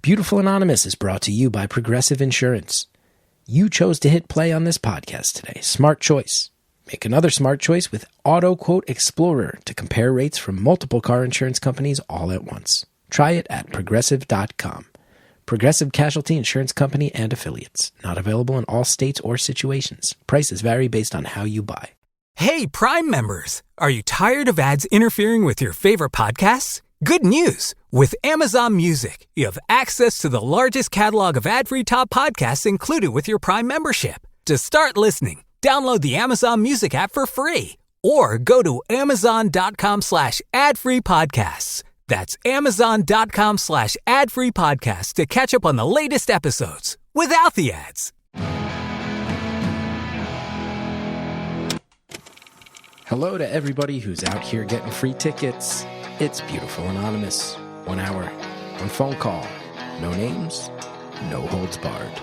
Beautiful Anonymous is brought to you by Progressive Insurance. You chose to hit play on this podcast today. Smart choice. Make another smart choice with Auto Quote Explorer to compare rates from multiple car insurance companies all at once. Try it at progressive.com. Progressive Casualty Insurance Company and Affiliates. Not available in all states or situations. Prices vary based on how you buy. Hey, Prime members! Are you tired of ads interfering with your favorite podcasts? Good news! With Amazon Music, you have access to the largest catalog of ad-free top podcasts included with your Prime membership. To start listening, download the Amazon Music app for free or go to amazon.com/ad-free podcasts. That's amazon.com/ad-free podcasts to catch up on the latest episodes without the ads. Hello to everybody who's out here getting free tickets. It's Beautiful Anonymous. 1 hour, one phone call. No names, no holds barred.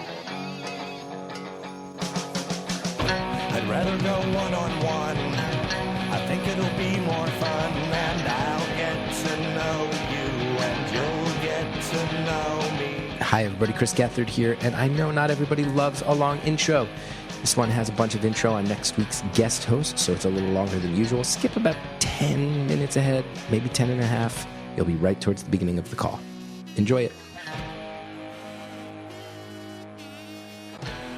I'd rather go one-on-one. I think it'll be more fun, and I'll get to know you, and you'll get to know me. Hi everybody, Chris Gethard here, and I know not everybody loves a long intro. This one has a bunch of intro on next week's guest host, so it's a little longer than usual. Skip about 10 minutes ahead, maybe 10 and a half. You'll be right towards the beginning of the call. Enjoy it.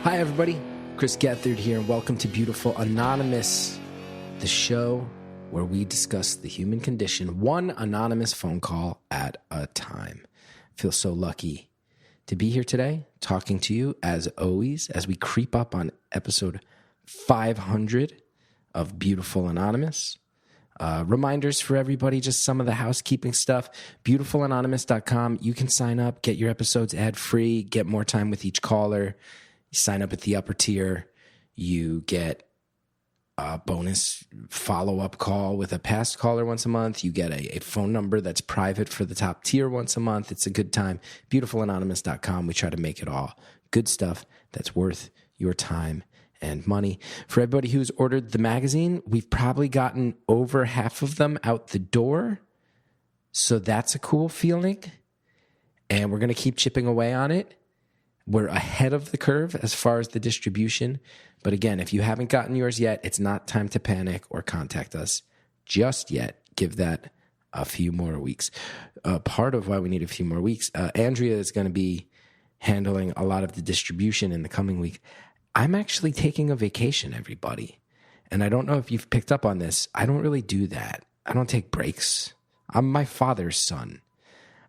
Hi everybody, Chris Gethard here, and welcome to Beautiful Anonymous, the show where we discuss the human condition, one anonymous phone call at a time. I feel so lucky to be here today, talking to you as always, as we creep up on episode 500 of Beautiful Anonymous. Reminders for everybody, just some of the housekeeping stuff. BeautifulAnonymous.com. You can sign up, get your episodes ad-free, get more time with each caller. You sign up at the upper tier. You get a bonus follow-up call with a past caller once a month. You get a phone number that's private for the top tier once a month. It's a good time. BeautifulAnonymous.com. We try to make it all good stuff that's worth your time and money. For everybody who's ordered the magazine, we've probably gotten over half of them out the door. So that's a cool feeling. And we're going to keep chipping away on it. We're ahead of the curve as far as the distribution. But again, if you haven't gotten yours yet, it's not time to panic or contact us just yet. Give that a few more weeks. Part of why we need a few more weeks, Andrea is going to be handling a lot of the distribution in the coming week. I'm actually taking a vacation, everybody. And I don't know if you've picked up on this. I don't really do that. I don't take breaks. I'm my father's son.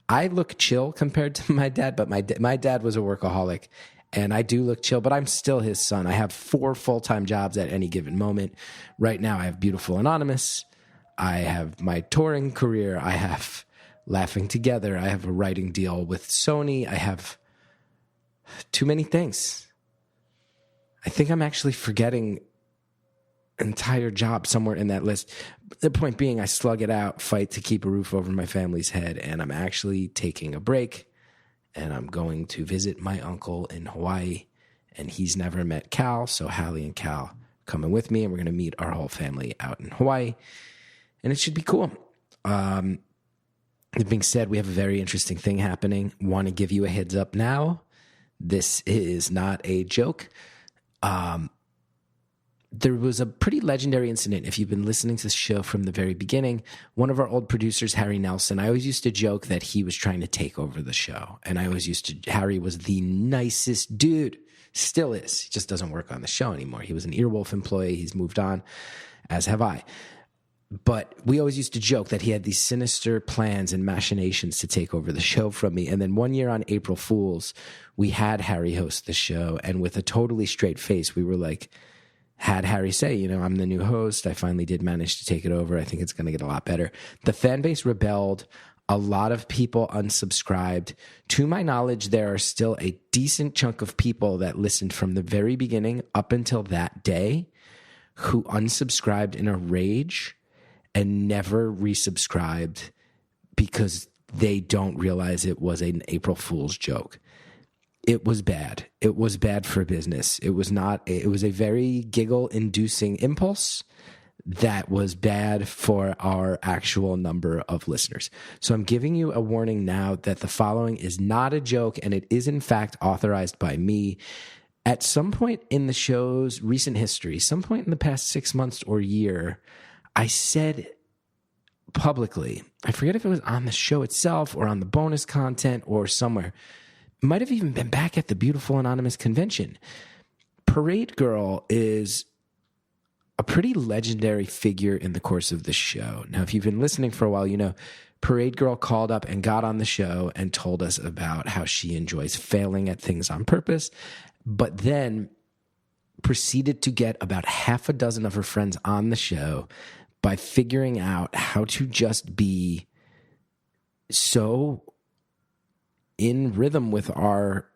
I look chill compared to my dad, but my dad was a workaholic, and I do look chill, but I'm still his son. I have 4 full-time jobs at any given moment. Right now, I have Beautiful Anonymous. I have my touring career. I have Laughing Together. I have a writing deal with Sony. I have too many things. I think I'm actually forgetting an entire job somewhere in that list. The point being, I slug it out, fight to keep a roof over my family's head, and I'm actually taking a break, and I'm going to visit my uncle in Hawaii, and he's never met Cal, so Hallie and Cal are coming with me, and we're going to meet our whole family out in Hawaii, and it should be cool. That being said, we have a very interesting thing happening. Want to give you a heads up now. This is not a joke. There was a pretty legendary incident. If you've been listening to the show from the very beginning, one of our old producers, Harry Nelson, I always used to joke that he was trying to take over the show. And Harry was the nicest dude, still is. He just doesn't work on the show anymore. He was an Earwolf employee. He's moved on, as have I. But we always used to joke that he had these sinister plans and machinations to take over the show from me. And then one year on April Fool's, we had Harry host the show. And with a totally straight face, we were like, had Harry say, I'm the new host. I finally did manage to take it over. I think it's going to get a lot better. The fan base rebelled. A lot of people unsubscribed. To my knowledge, there are still a decent chunk of people that listened from the very beginning up until that day who unsubscribed in a rage and never resubscribed because they don't realize it was an April Fool's joke. It was bad. It was bad for business. It was a very giggle-inducing impulse that was bad for our actual number of listeners. So I'm giving you a warning now that the following is not a joke, and it is in fact authorized by me. At some point in the show's recent history, some point in the past 6 months or year, I said publicly, I forget if it was on the show itself or on the bonus content or somewhere, might have even been back at the Beautiful Anonymous convention. Parade Girl is a pretty legendary figure in the course of the show. Now, if you've been listening for a while, you know Parade Girl called up and got on the show and told us about how she enjoys failing at things on purpose, but then proceeded to get about half a dozen of her friends on the show by figuring out how to just be so in rhythm with our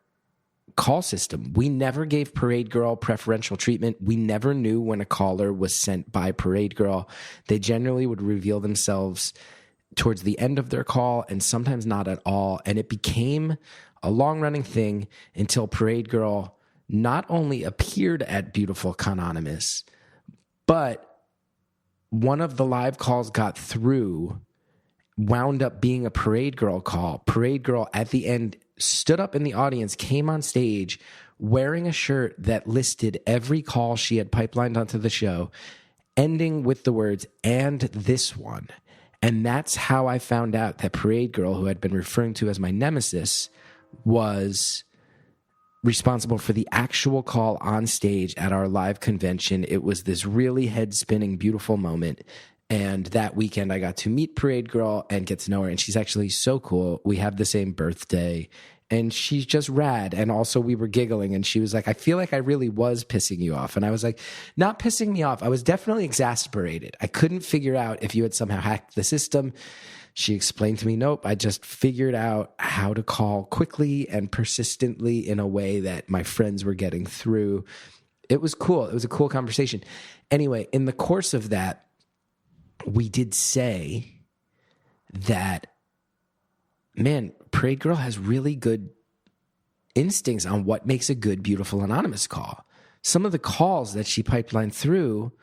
call system. We never gave Parade Girl preferential treatment. We never knew when a caller was sent by Parade Girl. They generally would reveal themselves towards the end of their call and sometimes not at all. And it became a long-running thing until Parade Girl not only appeared at Beautiful Anonymous, but one of the live calls got through, wound up being a Parade Girl call. Parade Girl at the end stood up in the audience, came on stage wearing a shirt that listed every call she had pipelined onto the show, ending with the words, "and this one." And that's how I found out that Parade Girl, who I'd been referring to as my nemesis, was responsible for the actual call on stage at our live convention. It was this really head-spinning, beautiful moment. And that weekend, I got to meet Parade Girl and get to know her. And she's actually so cool. We have the same birthday. And she's just rad. And also, we were giggling. And she was like, "I feel like I really was pissing you off." And I was like, not pissing me off. I was definitely exasperated. I couldn't figure out if you had somehow hacked the system. She explained to me, nope, I just figured out how to call quickly and persistently in a way that my friends were getting through. It was cool. It was a cool conversation. Anyway, in the course of that, we did say that, man, Parade Girl has really good instincts on what makes a good Beautiful Anonymous call. Some of the calls that she pipelined through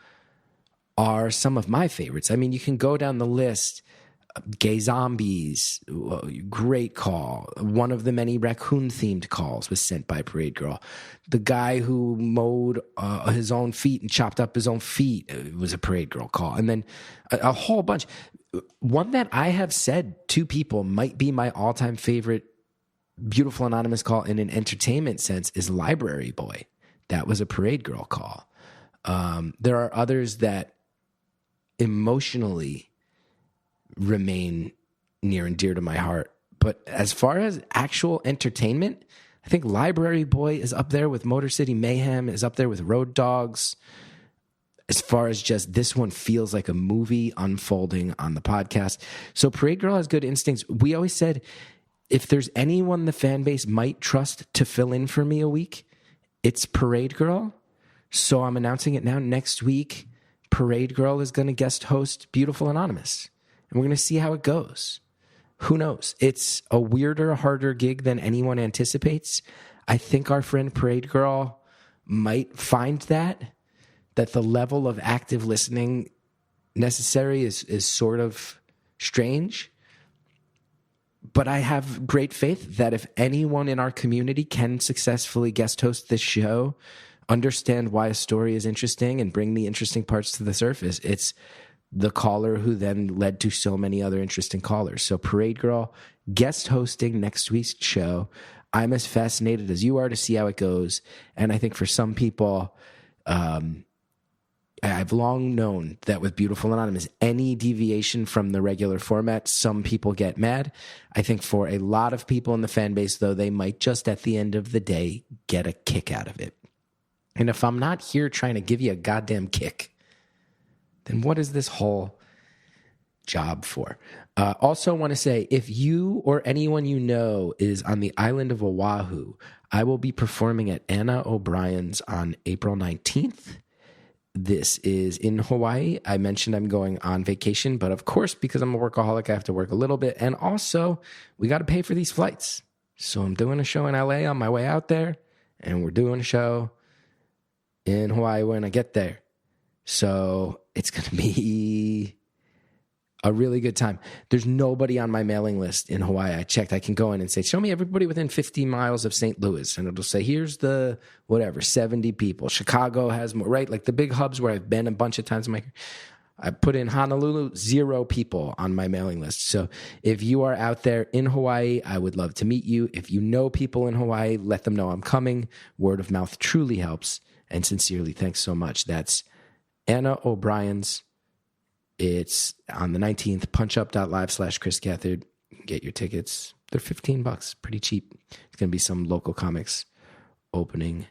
are some of my favorites. I mean, you can go down the list. Gay Zombies, great call. One of the many raccoon-themed calls was sent by Parade Girl. The guy who mowed his own feet and chopped up his own feet was a Parade Girl call. And then a whole bunch. One that I have said to people might be my all-time favorite Beautiful Anonymous call in an entertainment sense is Library Boy. That was a Parade Girl call. There are others that emotionally remain near and dear to my heart. But as far as actual entertainment, I think Library Boy is up there with Motor City Mayhem, is up there with Road Dogs. As far as just this one feels like a movie unfolding on the podcast. So Parade Girl has good instincts. We always said, if there's anyone the fan base might trust to fill in for me a week, it's Parade Girl. So I'm announcing it now. Next week, Parade Girl is going to guest host Beautiful Anonymous. And we're going to see how it goes. Who knows? It's a weirder, harder gig than anyone anticipates. I think our friend Parade Girl might find that the level of active listening necessary is sort of strange. But I have great faith that if anyone in our community can successfully guest host this show, understand why a story is interesting, and bring the interesting parts to the surface, it's the caller who then led to so many other interesting callers. So Parade Girl guest hosting next week's show. I'm as fascinated as you are to see how it goes. And I think for some people, I've long known that with Beautiful Anonymous, any deviation from the regular format, some people get mad. I think for a lot of people in the fan base, though, they might just at the end of the day get a kick out of it. And if I'm not here trying to give you a goddamn kick, then what is this whole job for? Also want to say, if you or anyone you know is on the island of Oahu, I will be performing at Anna O'Brien's on April 19th. This is in Hawaii. I mentioned I'm going on vacation, but of course, because I'm a workaholic, I have to work a little bit. And also, we got to pay for these flights. So I'm doing a show in LA on my way out there, and we're doing a show in Hawaii when I get there. So it's going to be a really good time. There's nobody on my mailing list in Hawaii. I checked. I can go in and say, show me everybody within 50 miles of St. Louis. And it'll say, here's the, 70 people. Chicago has more, right? Like the big hubs where I've been a bunch of times. I put in Honolulu, 0 people on my mailing list. So if you are out there in Hawaii, I would love to meet you. If you know people in Hawaii, let them know I'm coming. Word of mouth truly helps. And sincerely, thanks so much. That's Anna O'Brien's. It's on the 19th, punchup.live/Chris Gethard. Get your tickets. They're $15, pretty cheap. It's going to be some local comics opening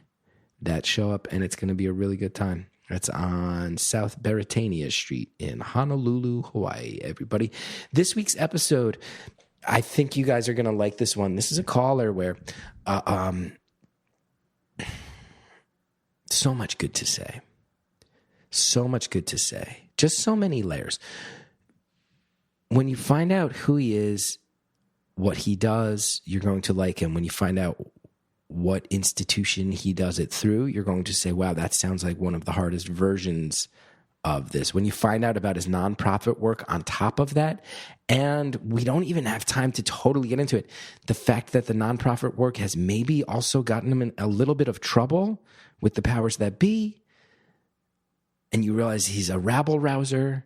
that show up, and it's going to be a really good time. That's on South Beretania Street in Honolulu, Hawaii, everybody. This week's episode, I think you guys are going to like this one. This is a caller where so much good to say. So much good to say. Just so many layers. When you find out who he is, what he does, you're going to like him. When you find out what institution he does it through, you're going to say, wow, that sounds like one of the hardest versions of this. When you find out about his nonprofit work on top of that, and we don't even have time to totally get into it, the fact that the nonprofit work has maybe also gotten him in a little bit of trouble with the powers that be, and you realize he's a rabble-rouser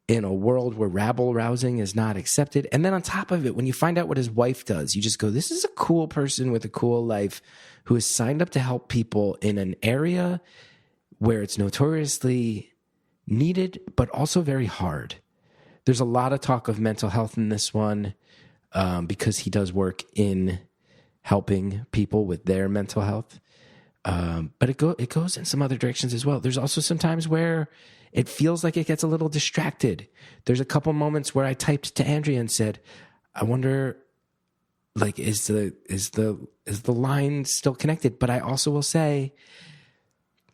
in a world where rabble-rousing is not accepted. And then on top of it, when you find out what his wife does, you just go, this is a cool person with a cool life who has signed up to help people in an area where it's notoriously needed, but also very hard. There's a lot of talk of mental health in this one because he does work in helping people with their mental health. But it goes in some other directions as well. There's also some times where it feels like it gets a little distracted. There's a couple moments where I typed to Andrea and said, I wonder, like, is the line still connected? But I also will say,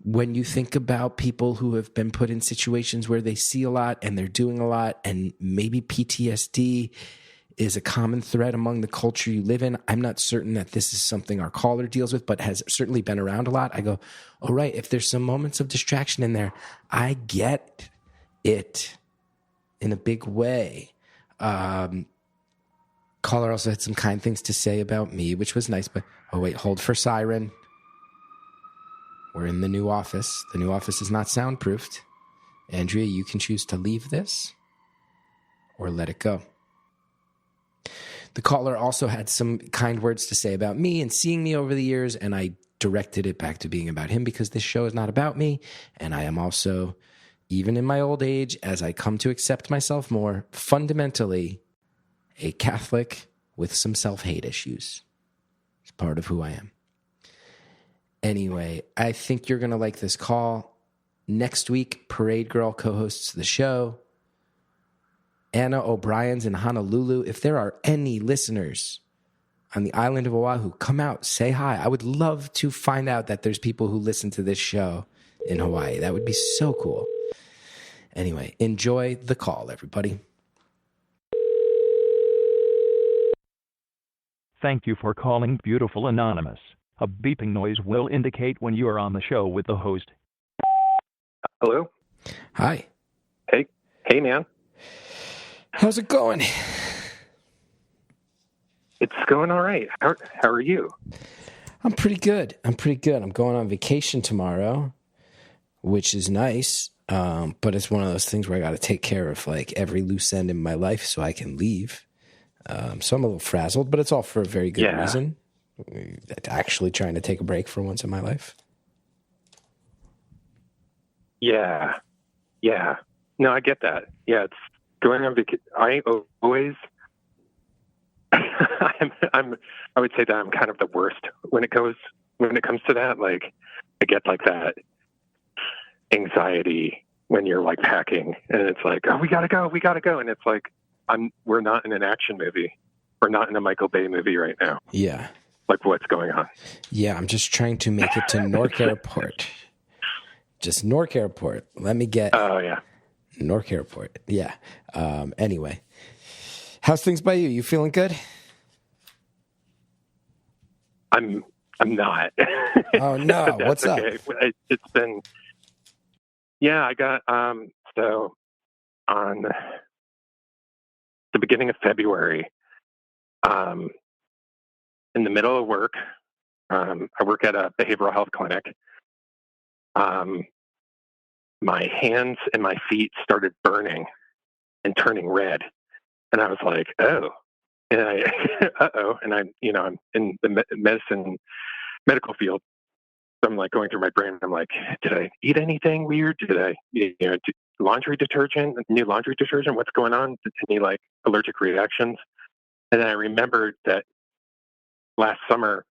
when you think about people who have been put in situations where they see a lot and they're doing a lot, and maybe PTSD is a common thread among the culture you live in. I'm not certain that this is something our caller deals with, but has certainly been around a lot. I go, oh, right, if there's some moments of distraction in there, I get it in a big way. Caller also had some kind things to say about me, which was nice, but, oh, wait, hold for siren. We're in the new office. The new office is not soundproofed. Andrea, you can choose to leave this or let it go. The caller also had some kind words to say about me and seeing me over the years, and I directed it back to being about him because this show is not about me, and I am also, even in my old age, as I come to accept myself more, fundamentally a Catholic with some self-hate issues. It's part of who I am. Anyway, I think you're going to like this call. Next week, Parade Girl co-hosts the show. Anna O'Brien's in Honolulu. If there are any listeners on the island of Oahu, come out, say hi. I would love to find out that there's people who listen to this show in Hawaii. That would be so cool. Anyway, enjoy the call, everybody. Thank you for calling Beautiful Anonymous. A beeping noise will indicate when you are on the show with the host. Hello? Hi. Hey, man. How's it going? It's going all right. How are you? I'm pretty good. I'm going on vacation tomorrow, which is nice. But it's one of those things where I got to take care of like every loose end in my life so I can leave. So I'm a little frazzled, but it's all for a very good reason. Actually trying to take a break for once in my life. Yeah. No, I get that. Yeah, it's going on vacation. I always, I would say that I'm kind of the worst when it comes to that. Like, I get like that anxiety when you're like packing, and it's like, oh, we gotta go, and it's like, we're not in an action movie, we're not in a Michael Bay movie right now. Yeah. Like, what's going on? Yeah, I'm just trying to make it to Newark Airport. Just Newark Airport. Let me get. Oh yeah. Newark Airport. Yeah. Anyway, how's things by you? You feeling good? I'm not. Oh no. What's okay. up? It's been Yeah, I got, so on the beginning of February, in the middle of work, I work at a behavioral health clinic. My hands and my feet started burning and turning red. And I was like, oh, and and I'm in the medical field. So I'm like going through my brain. I'm like, did I eat anything weird? Did I, laundry detergent, new laundry detergent? What's going on? Any like allergic reactions? And then I remembered that last summer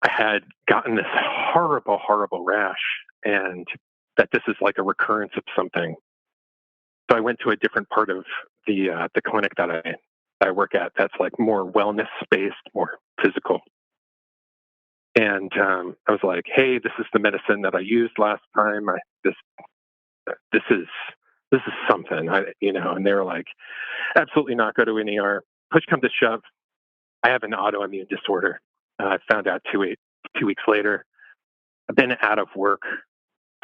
I had gotten this horrible, horrible rash, and that this is like a recurrence of something. So I went to a different part of the clinic that I work at. That's like more wellness based, more physical. And I was like, "Hey, this is the medicine that I used last time. This is something." And they were like, "Absolutely not. Go to an ER." Push come to shove, I have an autoimmune disorder. I found out 2 weeks later. I've been out of work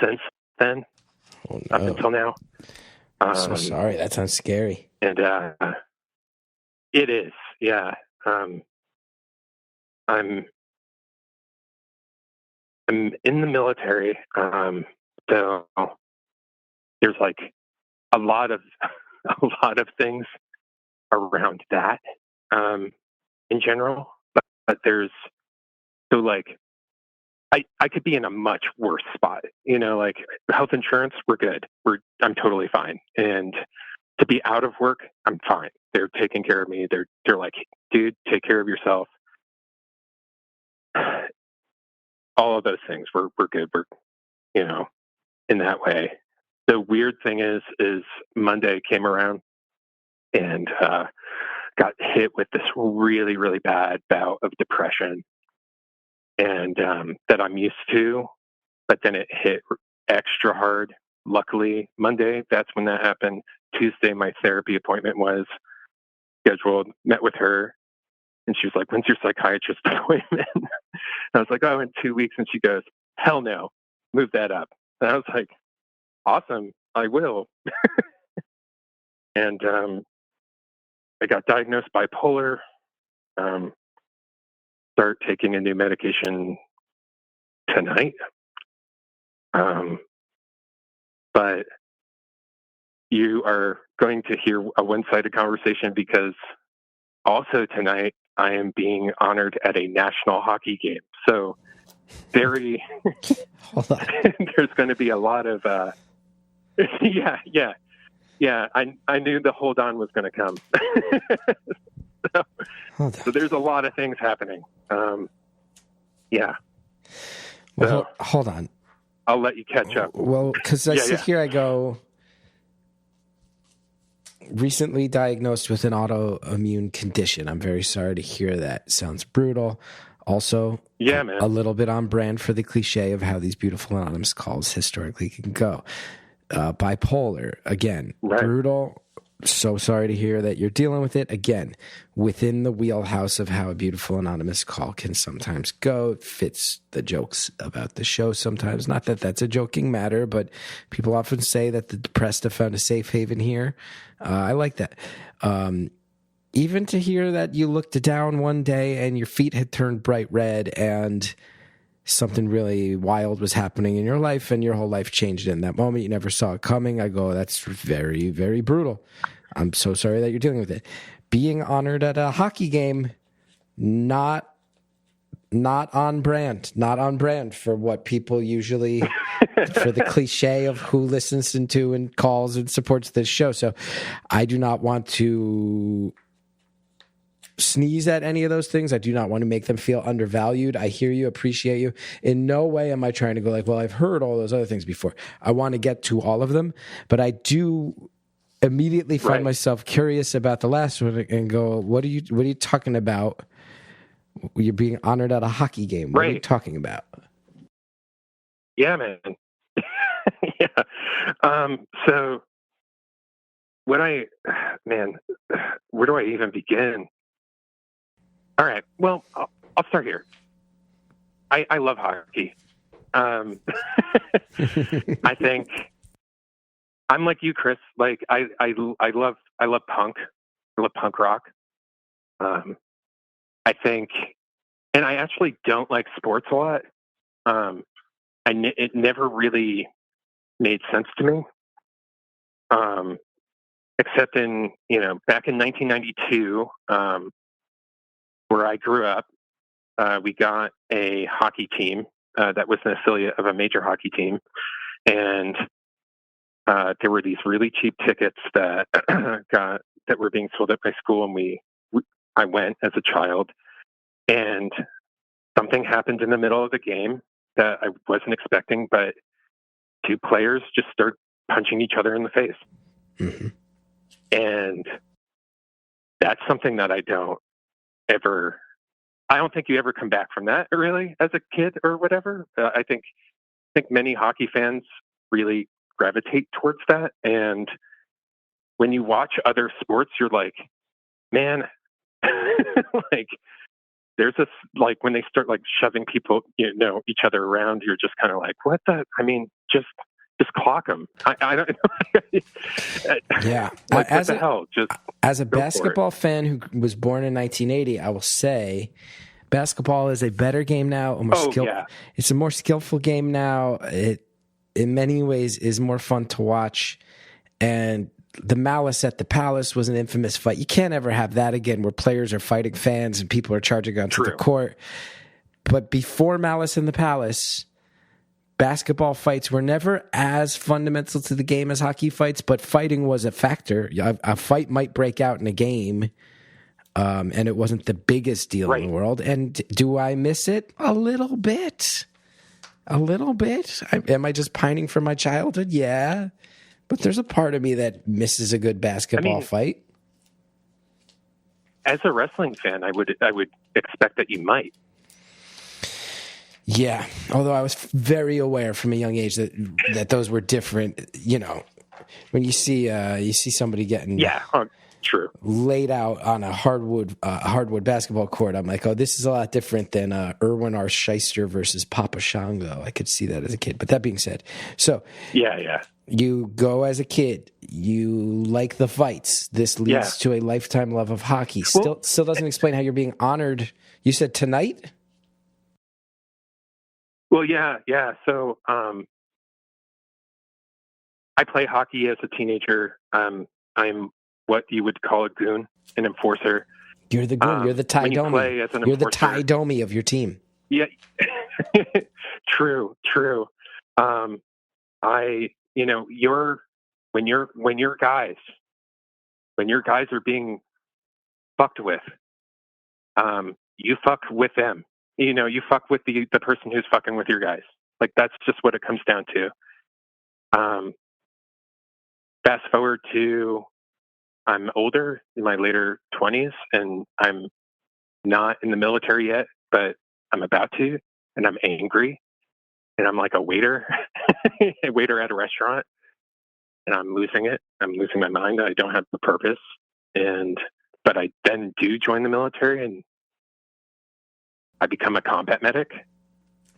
since then, up until now. I'm so sorry. That sounds scary. And it is, yeah. I'm in the military, so there's like a lot of things around that in general, but there's so like I could be in a much worse spot, like health insurance, we're good. I'm totally fine. And to be out of work, I'm fine. They're taking care of me. They're like, dude, take care of yourself. All of those things, we're good. We're, in that way. The weird thing is Monday came around and got hit with this really, really bad bout of depression, and that I'm used to, but then it hit extra hard. Luckily, Monday, that's when that happened. Tuesday, my therapy appointment was scheduled, met with her, and she was like, "When's your psychiatrist appointment?" And I was like, "Oh, in 2 weeks." And she goes, "Hell no, move that up." And I was like, "Awesome, I will." And I got diagnosed bipolar, start taking a new medication tonight. But you are going to hear a one-sided conversation because also tonight I am being honored at a national hockey game. So very, Hold on. there's going to be a lot of, yeah. I knew the hold on was going to come. So there's a lot of things happening. Yeah. Well, hold on. I'll let you catch up. Well, because I sit here, I go, recently diagnosed with an autoimmune condition. I'm very sorry to hear that. Sounds brutal. Also, yeah, man. A little bit on brand for the cliche of how these beautiful anonymous calls historically can go. Bipolar, again, right. Brutal. So sorry to hear that you're dealing with it. Again, within the wheelhouse of how a beautiful anonymous call can sometimes go. It fits the jokes about the show sometimes. Not that that's a joking matter, but people often say that the depressed have found a safe haven here. I like that. Even to hear that you looked down one day and your feet had turned bright red and something really wild was happening in your life and your whole life changed in that moment. You never saw it coming. I go, that's very, very brutal. I'm so sorry that you're dealing with it. Being honored at a hockey game, not on brand for what people usually, for the cliche of who listens to and calls and supports this show. So I do not want to sneeze at any of those things. I do not want to make them feel undervalued. I hear you, appreciate you. In no way am I trying to go like, well, I've heard all those other things before. I want to get to all of them, but I do immediately find myself curious about the last one and go, what are you talking about? You're being honored at a hockey game. What are you talking about? Yeah, man. Yeah. So where do I even begin? All right. Well, I'll start here. I love hockey. I think I'm like you, Chris. Like I love punk. I love punk rock. I think, and I actually don't like sports a lot. It never really made sense to me. Except in, back in 1992, where I grew up, we got a hockey team that was an affiliate of a major hockey team. And there were these really cheap tickets that that were being sold at my school. And I went as a child, and something happened in the middle of the game that I wasn't expecting, but two players just start punching each other in the face. Mm-hmm. And that's something that I don't think you ever come back from that, really, as a kid or whatever. I think many hockey fans really gravitate towards that. And when you watch other sports, you're like, man, like there's this, like when they start like shoving people, each other around, you're just kind of like, what the, I mean, just clock them. I don't know. Yeah. Like, what the hell? Just as a basketball fan who was born in 1980, I will say basketball is a better game now. It's a more skillful game now. It, in many ways, is more fun to watch. And the Malice at the Palace was an infamous fight. You can't ever have that again, where players are fighting fans and people are charging onto the court. But before Malice in the Palace, basketball fights were never as fundamental to the game as hockey fights, but fighting was a factor. A fight might break out in a game, and it wasn't the biggest deal in the world. And do I miss it? A little bit. Am I just pining for my childhood? Yeah. But there's a part of me that misses a good basketball fight. As a wrestling fan, I would expect that you might. Yeah, although I was very aware from a young age that those were different. When you see somebody getting true laid out on a hardwood basketball court, I'm like, oh, this is a lot different than Erwin R. Shyster versus Papa Shango. I could see that as a kid. But that being said, so yeah. You go as a kid. You like the fights. This leads to a lifetime love of hockey. Still doesn't explain how you're being honored. You said tonight? Well, yeah. So I play hockey as a teenager. I'm what you would call a goon, an enforcer. You're the goon. You're the Ty Domi. You're the Ty Domi of your team. Yeah. True. When your guys are being fucked with, you fuck with them. You fuck with the person who's fucking with your guys. Like, that's just what it comes down to. Fast forward to, I'm older, in my later 20s, and I'm not in the military yet, but I'm about to, and I'm angry, and I'm like a waiter at a restaurant, and I'm losing it. I'm losing my mind. I don't have the purpose, but I then do join the military, and I become a combat medic.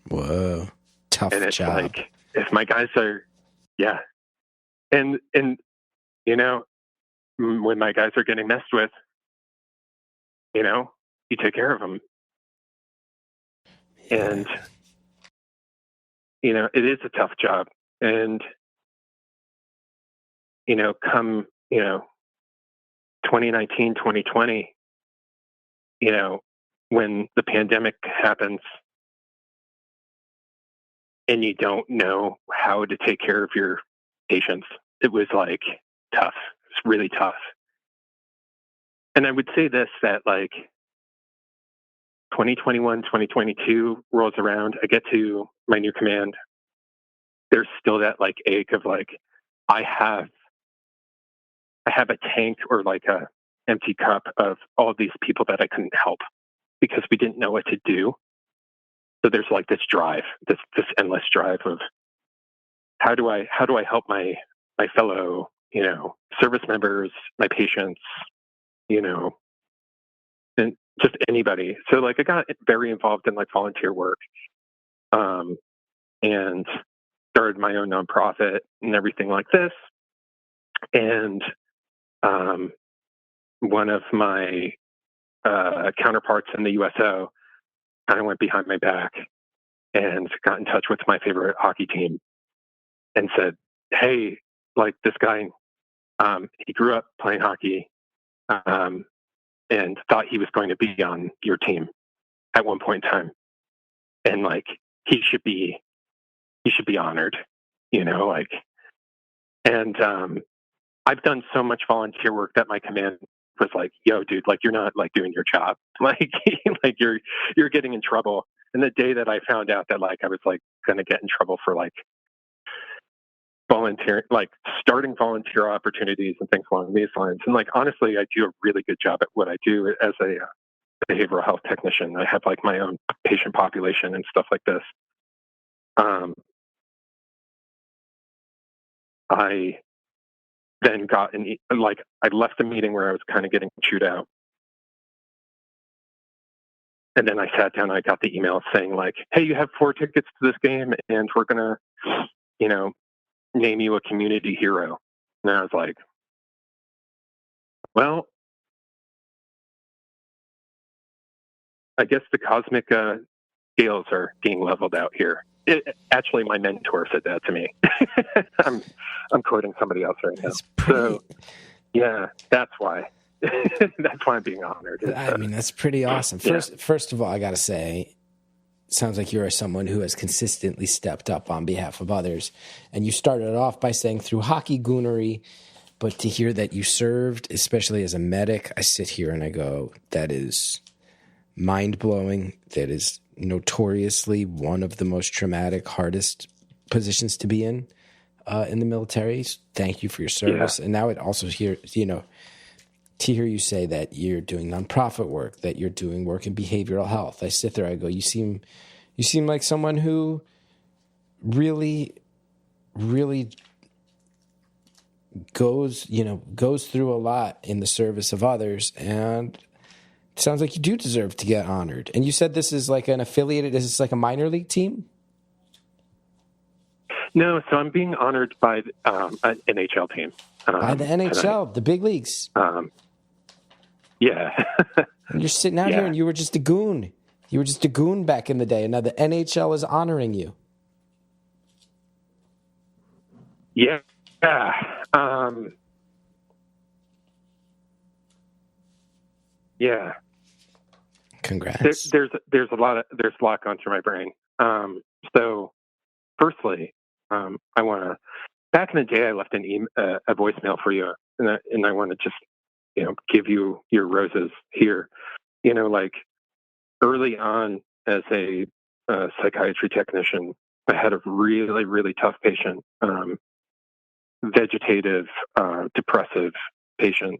Whoa, tough and it's job. Like, if my guys are, and when my guys are getting messed with, you take care of them, and it is a tough job, and come 2019, 2020, when the pandemic happens and you don't know how to take care of your patients, it was like tough. It's really tough. And I would say this, that like 2021, 2022 rolls around, I get to my new command. There's still that like ache of like, I have a tank or like a empty cup of all these people that I couldn't help because we didn't know what to do. So there's like this drive, this endless drive of how do I help my fellow, service members, my patients, and just anybody. So like I got very involved in like volunteer work. and started my own nonprofit and everything like this. And one of my counterparts in the USO kind of went behind my back and got in touch with my favorite hockey team and said, hey, like this guy, he grew up playing hockey and thought he was going to be on your team at one point in time. And like, he should be honored, you know, like, and I've done so much volunteer work that my command was like, yo, dude, like, you're not like doing your job. Like, like you're getting in trouble. And the day that I found out that like, I was like going to get in trouble for like volunteering, like starting volunteer opportunities and things along these lines. And like, honestly, I do a really good job at what I do as a behavioral health technician. I have like my own patient population and stuff like this. I then got I left the meeting where I was kind of getting chewed out. And then I sat down, I got the email saying like, hey, you have 4 tickets to this game and we're going to, you know, name you a community hero. And I was like, well, I guess the cosmic scales are being leveled out here. Actually, my mentor said that to me. I'm quoting somebody else right now. So, yeah, that's why. That's why I'm being honored. I mean, that's pretty awesome. First of all, I got to say, sounds like you're someone who has consistently stepped up on behalf of others. And you started off by saying through hockey goonery, but to hear that you served, especially as a medic, I sit here and I go, that is mind-blowing. That is notoriously one of the most traumatic, hardest positions to be in the military. Thank you for your service. Yeah. And now it also here, you know, to hear you say that you're doing nonprofit work, that you're doing work in behavioral health. I sit there, I go, you seem like someone who really, really goes through a lot in the service of others, and it sounds like you do deserve to get honored. And you said this is like an affiliated, is this like a minor league team? No, so I'm being honored by an NHL team. By the NHL, tonight. The big leagues. Yeah. And you're sitting out here and you were just a goon. You were just a goon back in the day, and now the NHL is honoring you. Yeah. Yeah. Congrats. There's a lot going through my brain. So firstly, I want to, back in the day, I left a voicemail for you, and I want to just, you know, give you your roses here. You know, like early on as a psychiatry technician, I had a really, really tough patient, vegetative, depressive patient.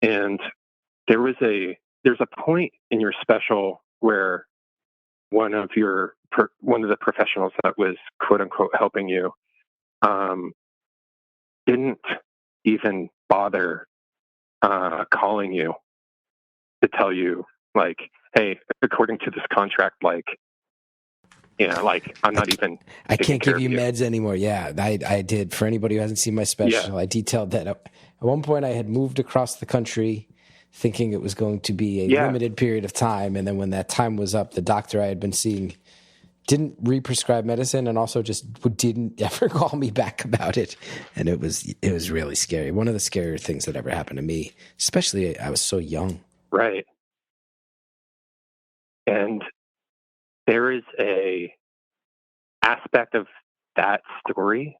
And there's a point in your special where one of the professionals that was quote unquote helping you didn't even bother calling you to tell you like, hey, according to this contract, like, you know, like I'm not even. I can't give you meds anymore. Yeah, I did. For anybody who hasn't seen my special, I detailed that. At one point, I had moved across the country thinking it was going to be a limited period of time. And then when that time was up, the doctor I had been seeing didn't re-prescribe medicine and also just didn't ever call me back about it. And it was really scary. One of the scarier things that ever happened to me, especially I was so young. Right. And there is a aspect of that story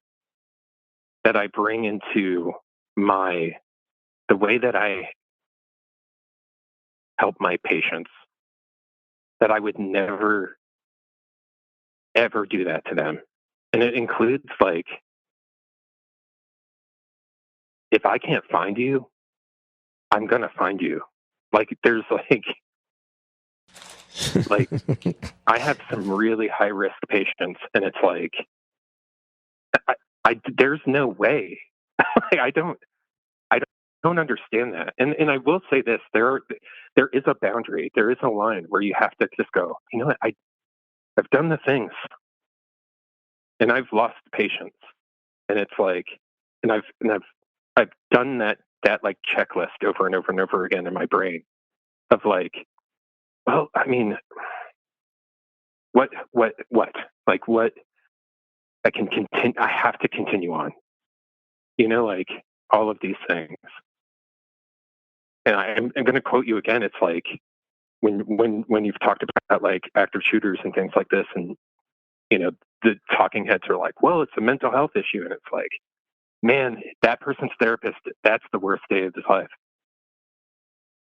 that I bring into the way that I help my patients, that I would never, ever do that to them. And it includes like, if I can't find you, I'm going to find you. Like there's like I have some really high risk patients, and it's like, there's no way. I don't understand that. And I will say this, there is a boundary. There is a line where you have to just go, you know what, I've done the things. and I've lost patience, and it's like, and I've done that like checklist over and over and over again in my brain of like, well, I mean, what, like what I can continue, I have to continue on, like all of these things. And I'm going to quote you again. It's like when you've talked about like active shooters and things like this, and, the talking heads are like, well, it's a mental health issue. And it's like, man, that person's therapist, that's the worst day of his life,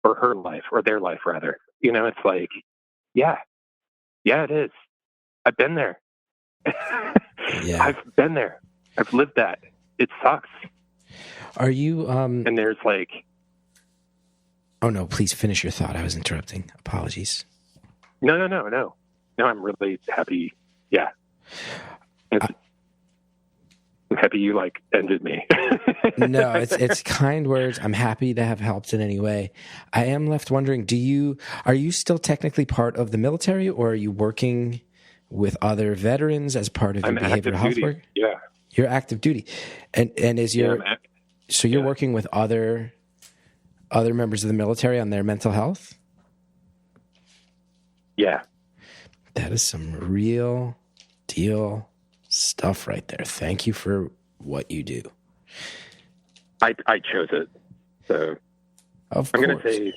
or her life, or their life rather. It's like, yeah, it is. I've been there. Yeah. I've been there. I've lived that. It sucks. Are you, and there's like, oh no, please finish your thought. I was interrupting. Apologies. No, I'm really happy. Yeah. I'm happy you like ended me. No, it's kind words. I'm happy to have helped in any way. I am left wondering, are you still technically part of the military, or are you working with other veterans as part of your behavioral health work? Yeah. You're active duty. And is you're working with other members of the military on their mental health? Yeah. That is some real deal stuff right there. Thank you for what you do. I chose it. So I'm going to say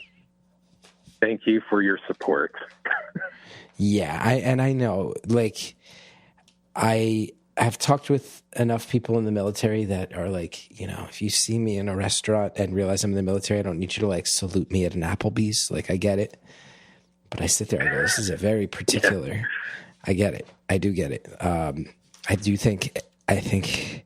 thank you for your support. Yeah. I know, like, I have talked with enough people in the military that are like, if you see me in a restaurant and realize I'm in the military, I don't need you to like salute me at an Applebee's. Like, I get it. But I sit there and go, this is a very particular, yeah. I get it. I do get it. I think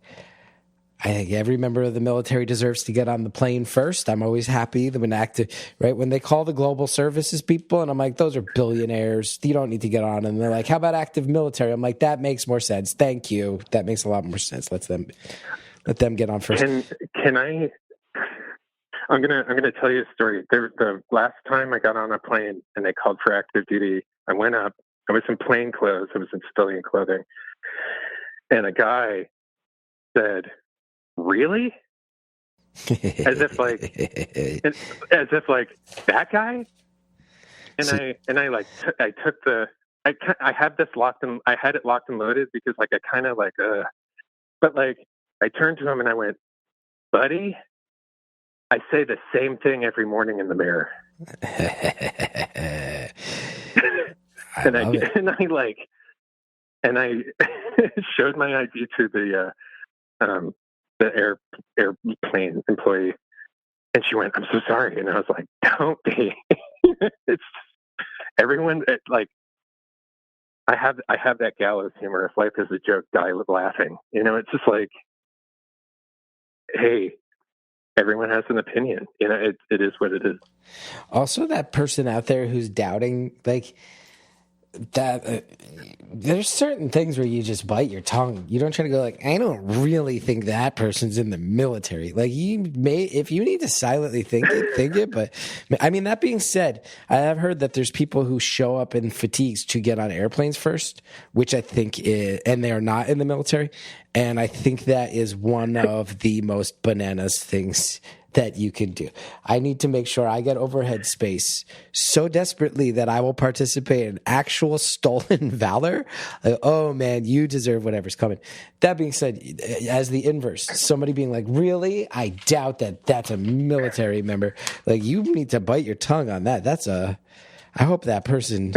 every member of the military deserves to get on the plane first. I'm always happy that when they call the global services people, and I'm like, those are billionaires. You don't need to get on. And they're like, how about active military? I'm like, that makes more sense. Thank you. That makes a lot more sense. Let them get on first. Can I? I'm gonna tell you a story. The last time I got on a plane and they called for active duty, I went up. I was in plain clothes. I was in civilian clothing, and a guy said, "Really?" as if like that guy. And I took the. I had this locked and I had it locked and loaded because like I kind of like but like I turned to him and I went, "Buddy, I say the same thing every morning in the mirror." I showed my ID to the airplane employee, and she went, "I'm so sorry." And I was like, "Don't be." It's everyone. I have that gallows humor. If life is a joke, die laughing. It's just like, hey, everyone has an opinion. It is what it is. Also, that person out there who's doubting, like that, there's certain things where you just bite your tongue. You don't try to go like, I don't really think that person's in the military. Like, if you need to silently think it. But I mean, that being said, I have heard that there's people who show up in fatigues to get on airplanes first, which I think and they are not in the military. And I think that is one of the most bananas things that you can do. I need to make sure I get overhead space so desperately that I will participate in actual stolen valor. Oh man, you deserve whatever's coming. That being said, as the inverse, somebody being like, really? I doubt that that's a military member. Like, you need to bite your tongue on that. I hope that person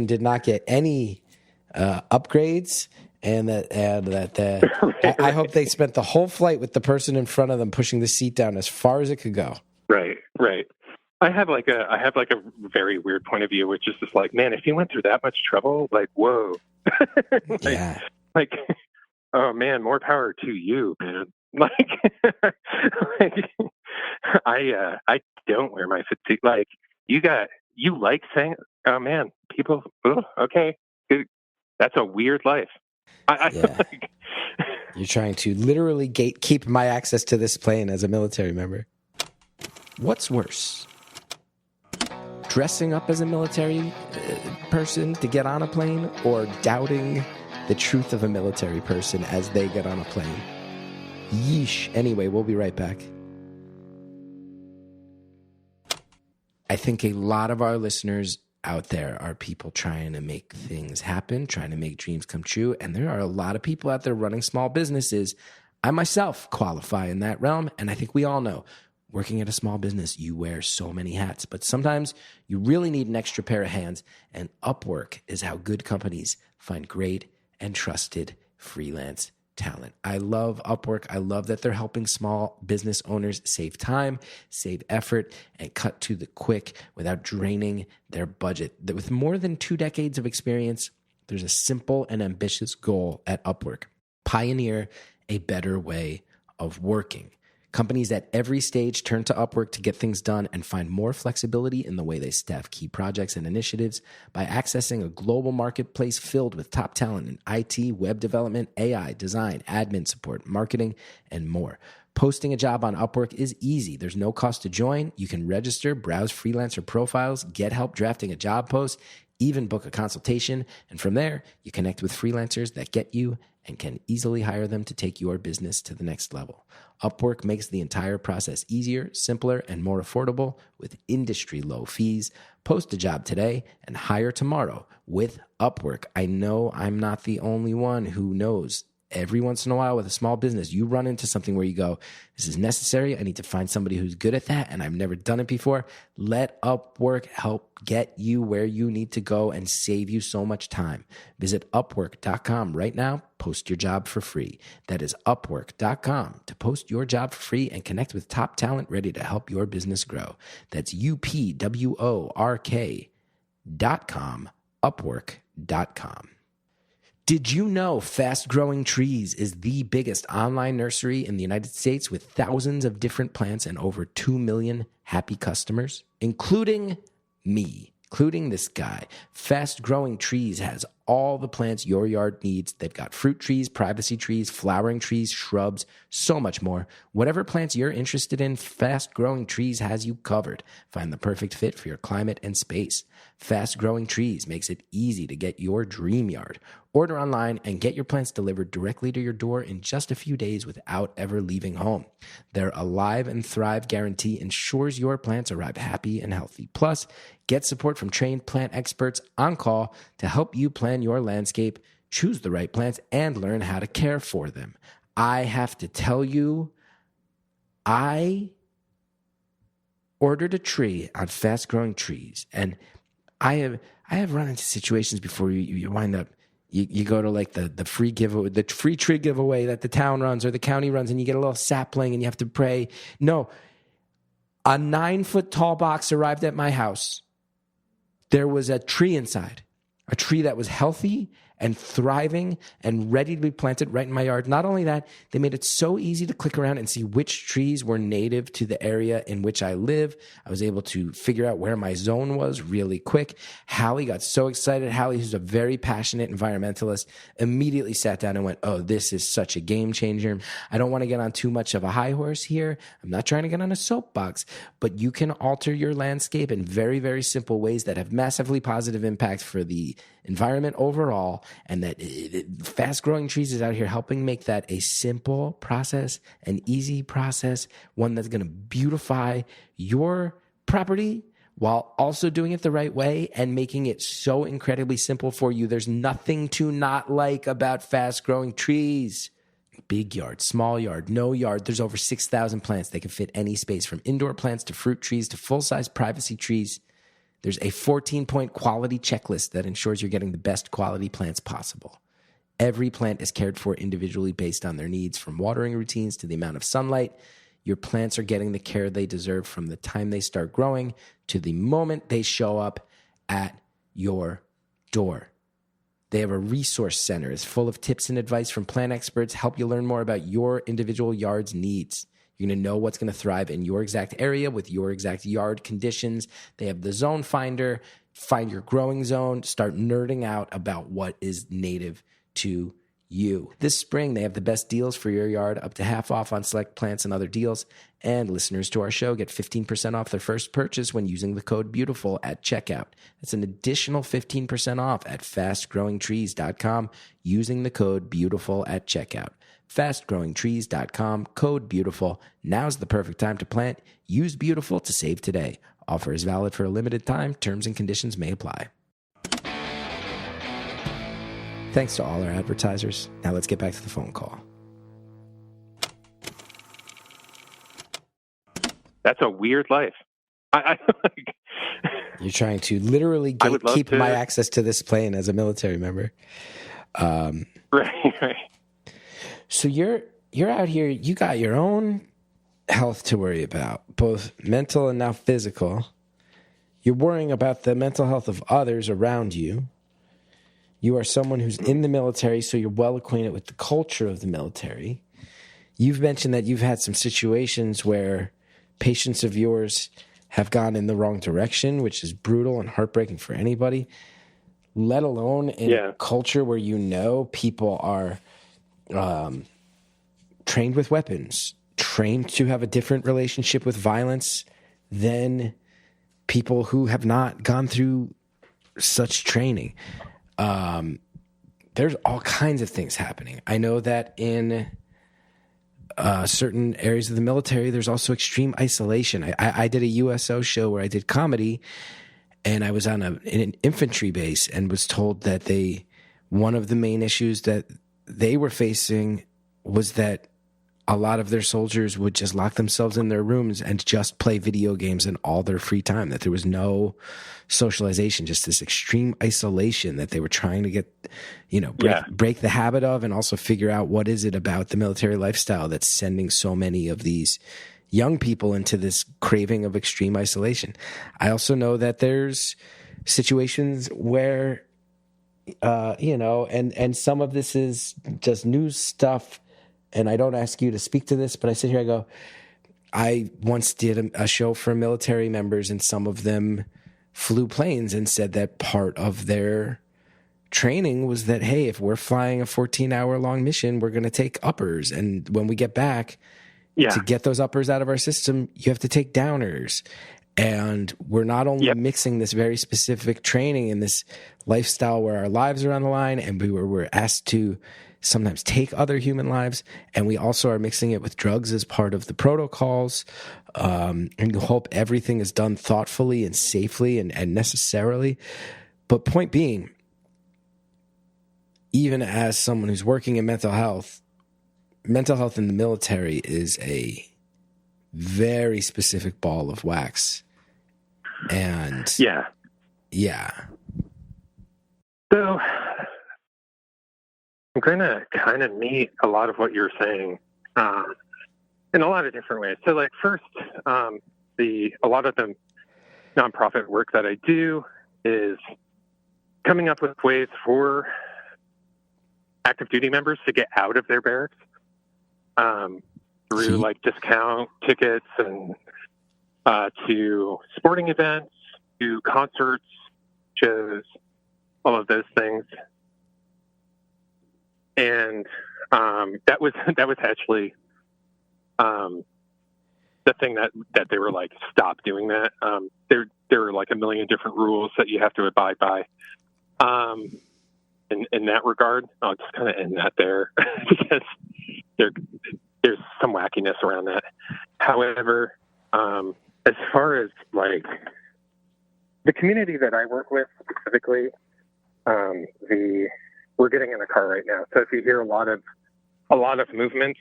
did not get any upgrades. And I hope they spent the whole flight with the person in front of them pushing the seat down as far as it could go. Right. I have like a very weird point of view, which is just like, man, if you went through that much trouble, like, whoa, yeah, like, oh man, more power to you, man. I don't wear my fatigue. Like, you like saying, oh man, people, okay, that's a weird life. Yeah. You're trying to literally gatekeep my access to this plane as a military member. What's worse? Dressing up as a military person to get on a plane, or doubting the truth of a military person as they get on a plane. Yeesh. Anyway, we'll be right back. I think a lot of our listeners out there are people trying to make things happen, trying to make dreams come true. And there are a lot of people out there running small businesses. I myself qualify in that realm. And I think we all know working at a small business, you wear so many hats, but sometimes you really need an extra pair of hands. And Upwork is how good companies find great and trusted freelance talent. I love Upwork. I love that they're helping small business owners save time, save effort, and cut to the quick without draining their budget. With more than 2 decades of experience, there's a simple and ambitious goal at Upwork: pioneer a better way of working. Companies at every stage turn to Upwork to get things done and find more flexibility in the way they staff key projects and initiatives by accessing a global marketplace filled with top talent in IT, web development, AI, design, admin support, marketing, and more. Posting a job on Upwork is easy. There's no cost to join. You can register, browse freelancer profiles, get help drafting a job post, even book a consultation. And from there, you connect with freelancers that get you and can easily hire them to take your business to the next level. Upwork makes the entire process easier, simpler, and more affordable with industry-low fees. Post a job today and hire tomorrow with Upwork. I know I'm not the only one who knows. Every once in a while with a small business, you run into something where you go, this is necessary. I need to find somebody who's good at that, and I've never done it before. Let Upwork help get you where you need to go and save you so much time. Visit Upwork.com right now. Post your job for free. That is Upwork.com to post your job for free and connect with top talent ready to help your business grow. That's UPWORK.com, Upwork.com. Did you know Fast Growing Trees is the biggest online nursery in the United States with thousands of different plants and over 2 million happy customers, including me, including this guy? Fast Growing Trees has all the plants your yard needs. They've got fruit trees, privacy trees, flowering trees, shrubs, so much more. Whatever plants you're interested in, Fast Growing Trees has you covered. Find the perfect fit for your climate and space. Fast Growing Trees makes it easy to get your dream yard. Order online and get your plants delivered directly to your door in just a few days without ever leaving home. Their Alive and Thrive guarantee ensures your plants arrive happy and healthy. Plus, get support from trained plant experts on call to help you plan your landscape, choose the right plants, and learn how to care for them. I have to tell you, I ordered a tree on Fast Growing Trees, and I have run into situations before you wind up, you go to like the free giveaway, the free tree giveaway that the town runs or the county runs, and you get a little sapling and you have to pray. No, a 9-foot tall box arrived at my house. There was a tree inside, a tree that was healthy and thriving and ready to be planted right in my yard. Not only that, they made it so easy to click around and see which trees were native to the area in which I live. I was able to figure out where my zone was really quick. Hallie got so excited. Hallie, who's a very passionate environmentalist, immediately sat down and went, oh, this is such a game changer. I don't want to get on too much of a high horse here. I'm not trying to get on a soapbox, but you can alter your landscape in very, very simple ways that have massively positive impact for the environment overall, and that Fast Growing Trees is out here helping make that a simple process, an easy process, one that's going to beautify your property while also doing it the right way and making it so incredibly simple for you. There's nothing to not like about Fast Growing Trees. Big yard, small yard, no yard. There's over 6,000 plants. They can fit any space, from indoor plants to fruit trees to full-size privacy trees. There's a 14-point quality checklist that ensures you're getting the best quality plants possible. Every plant is cared for individually based on their needs, from watering routines to the amount of sunlight. Your plants are getting the care they deserve from the time they start growing to the moment they show up at your door. They have a resource center. It's full of tips and advice from plant experts, help you learn more about your individual yard's needs. You're going to know what's going to thrive in your exact area with your exact yard conditions. They have the zone finder. Find your growing zone. Start nerding out about what is native to you. This spring, they have the best deals for your yard, up to half off on select plants and other deals. And listeners to our show get 15% off their first purchase when using the code BEAUTIFUL at checkout. That's an additional 15% off at fastgrowingtrees.com using the code BEAUTIFUL at checkout. Fastgrowingtrees.com, code BEAUTIFUL. Now's the perfect time to plant. Use BEAUTIFUL to save today. Offer is valid for a limited time. Terms and conditions may apply. Thanks to all our advertisers. Now let's get back to the phone call. That's a weird life. You're trying to literally keep my access to this plane as a military member. Right. So you're out here. You got your own health to worry about, both mental and now physical. You're worrying about the mental health of others around you. You are someone who's in the military, so you're well acquainted with the culture of the military. You've mentioned that you've had some situations where patients of yours have gone in the wrong direction, which is brutal and heartbreaking for anybody, let alone in a culture where people are trained with weapons, trained to have a different relationship with violence than people who have not gone through such training. There's all kinds of things happening. I know that in certain areas of the military, there's also extreme isolation. I did a USO show where I did comedy, and I was on an infantry base and was told that one of the main issues that they were facing was that a lot of their soldiers would just lock themselves in their rooms and just play video games in all their free time, that there was no socialization, just this extreme isolation that they were trying to get, break the habit of, and also figure out what is it about the military lifestyle that's sending so many of these young people into this craving of extreme isolation. I also know that there's situations where, and some of this is just news stuff, and I don't ask you to speak to this, but I sit here, I go, I once did a show for military members, and some of them flew planes and said that part of their training was that, hey, if we're flying a 14-hour-long mission, we're going to take uppers. And when we get back, to get those uppers out of our system, you have to take downers. And we're not only mixing this very specific training in this lifestyle where our lives are on the line, and we're asked to sometimes take other human lives, and we also are mixing it with drugs as part of the protocols, and you hope everything is done thoughtfully and safely and necessarily. But point being, even as someone who's working in mental health in the military is a very specific ball of wax. And yeah. So I'm going to kind of meet a lot of what you're saying in a lot of different ways. So, like, first, a lot of the nonprofit work that I do is coming up with ways for active duty members to get out of their barracks through like discount tickets and to sporting events, to concerts, shows, all of those things. And that was actually the thing that they were like, stop doing that. There were like a million different rules that you have to abide by. In that regard, I'll just kind of end that there because there's some wackiness around that. However, as far as like the community that I work with specifically, we're getting in a car right now. So if you hear a lot of movements,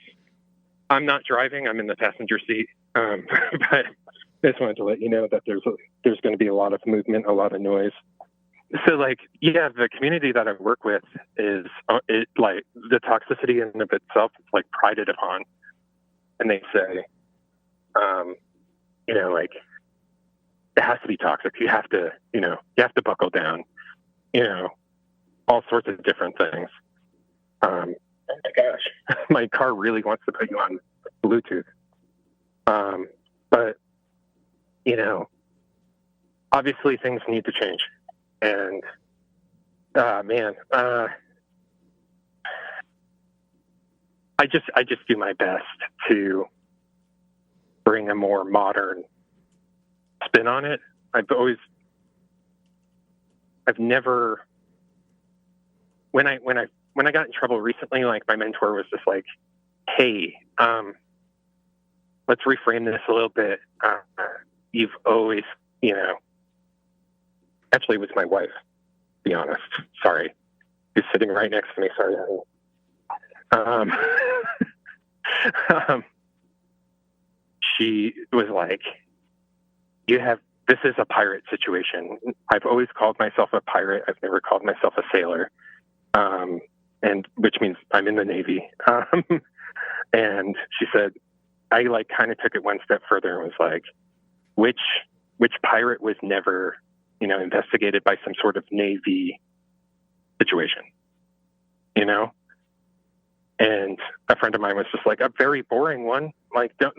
I'm not driving. I'm in the passenger seat. But I just wanted to let you know that there's going to be a lot of movement, a lot of noise. So like, the community that I work with is like the toxicity in and of itself is like prided upon. And they say, like it has to be toxic. You have to buckle down, all sorts of different things. Oh my gosh, my car really wants to put you on Bluetooth. But, obviously things need to change. And, I just do my best to bring a more modern spin on it. I've never, when I got in trouble recently, like my mentor was just like, hey, let's reframe this a little bit. You've always, actually it was my wife, to be honest. Sorry. Who's sitting right next to me. Sorry, honey. She was like, this is a pirate situation. I've always called myself a pirate. I've never called myself a sailor. And which means I'm in the Navy. And she said, I like kind of took it one step further and was like, which pirate was never, investigated by some sort of Navy situation, And a friend of mine was just like, a very boring one. Don't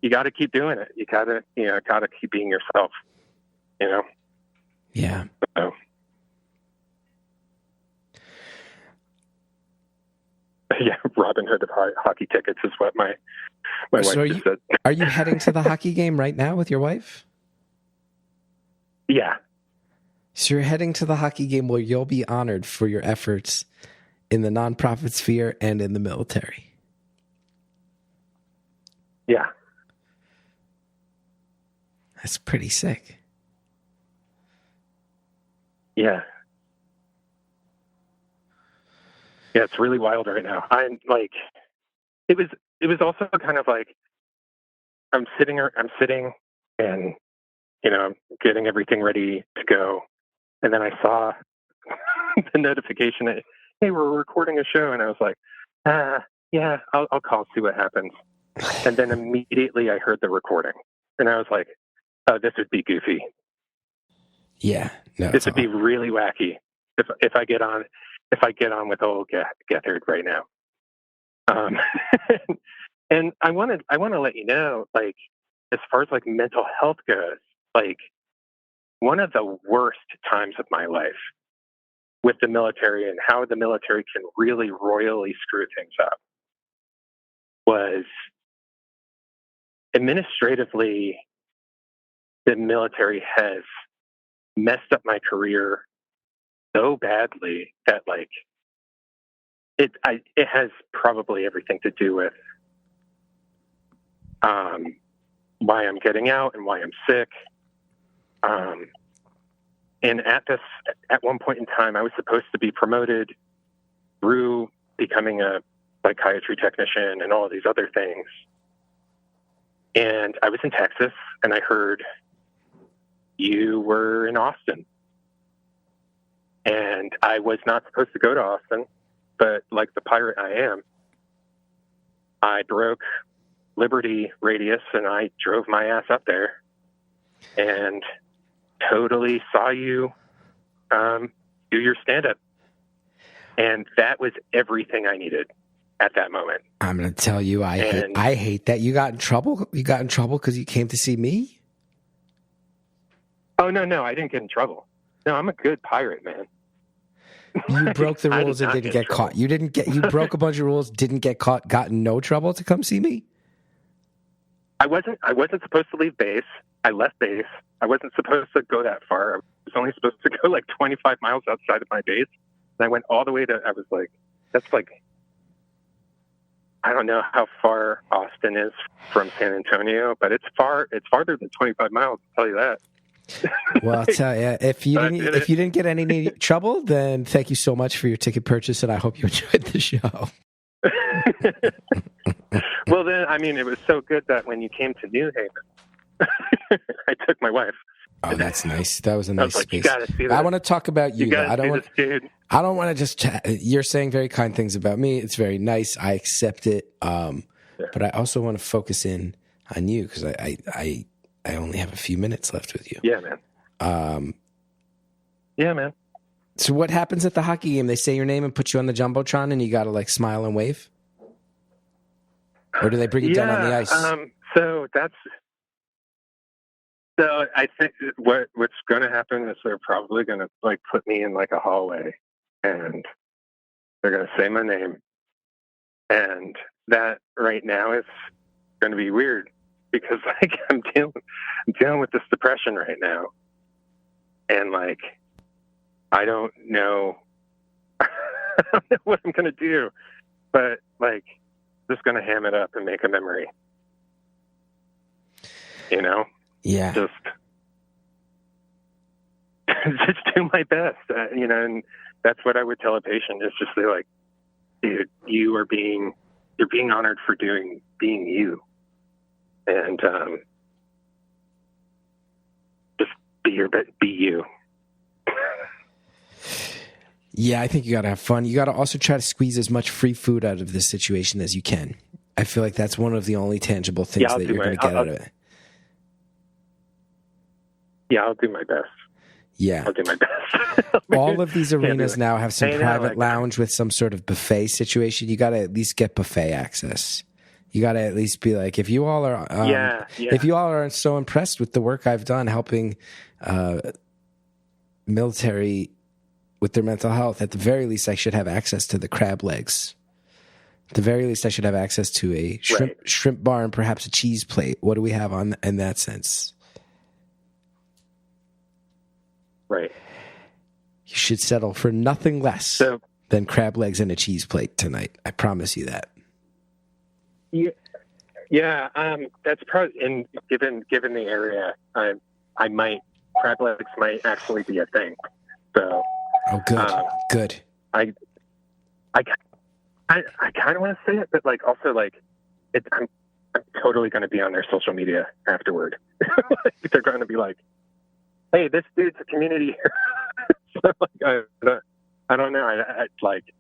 you got to keep doing it. You got to keep being yourself, Yeah. So, yeah, Robin Hood of hockey tickets is what my wife just said. Are you heading to the hockey game right now with your wife? Yeah. So you're heading to the hockey game where you'll be honored for your efforts in the nonprofit sphere and in the military. Yeah. That's pretty sick. Yeah. Yeah, it's really wild right now. I'm like, it was also kind of like, I'm sitting and, I'm getting everything ready to go. And then I saw the notification that, hey, we're recording a show. And I was like, yeah, I'll call, see what happens. And then immediately I heard the recording and I was like, oh, this would be goofy. Yeah. No, this would be really wacky if I get on with old Gethard right now. And I want to let you know, like, as far as like mental health goes, like one of the worst times of my life with the military and how the military can really royally screw things up was administratively, the military has messed up my career so badly that like it has probably everything to do with why I'm getting out and why I'm sick. And at one point in time, I was supposed to be promoted through becoming a psychiatry technician and all of these other things. And I was in Texas and I heard you were in Austin. And I was not supposed to go to Austin, but like the pirate I am, I broke Liberty Radius and I drove my ass up there and totally saw you do your stand-up. And that was everything I needed at that moment. I'm going to tell you, I hate that you got in trouble. You got in trouble because you came to see me? Oh, no, I didn't get in trouble. No, I'm a good pirate, man. You broke the rules and didn't get caught. You broke a bunch of rules, didn't get caught, got in no trouble to come see me? I wasn't supposed to leave base. I left base. I wasn't supposed to go that far. I was only supposed to go like 25 miles outside of my base. And I went all the way to, I was like, that's like, I don't know how far Austin is from San Antonio, but it's farther than 25 miles, I'll tell you that. Well, I'll tell you, if you didn't get any trouble, then thank you so much for your ticket purchase, and I hope you enjoyed the show. Well, then, I mean, it was so good that when you came to New Haven, I took my wife. Oh, that's nice. That was a nice space. You gotta see that. I want to talk about you. I don't want to just chat. You're saying very kind things about me. It's very nice. I accept it. But I also want to focus in on you because I only have a few minutes left with you. Yeah, man. Yeah, man. So what happens at the hockey game? They say your name and put you on the Jumbotron and you got to like smile and wave? Or do they bring you down on the ice? So I think what's going to happen is they're probably going to like put me in like a hallway and They're going to say my name. And that right now is going to be weird because like I'm dealing with this depression right now. And like, I don't know, I don't know what I'm going to do, but like, just going to ham it up and make a memory, you know? Yeah. Just do my best, you know, and that's what I would tell a patient is just say like, dude, you're being honored for being you. And, just be you. Yeah, I think you got to have fun. You got to also try to squeeze as much free food out of this situation as you can. I feel like that's one of the only tangible things that you're going to get out of it. Yeah, I'll do my best. Yeah. I'll do my best. All of these arenas now have some private lounge with some sort of buffet situation. You got to at least get buffet access. You got to at least be like, if you all are, if you all are so impressed with the work I've done helping military with their mental health, at the very least, I should have access to the crab legs. At the very least, I should have access to a shrimp bar and perhaps a cheese plate. What do we have in that sense? Right. You should settle for nothing less than crab legs and a cheese plate tonight. I promise you that. Yeah. That's probably, and given the area, I might, crab legs might actually be a thing. So. Oh, good. Good. I kind of want to say it, but like also like I'm totally going to be on their social media afterward. They're going to be like, "Hey, this dude's a community here." So like, I don't know. I like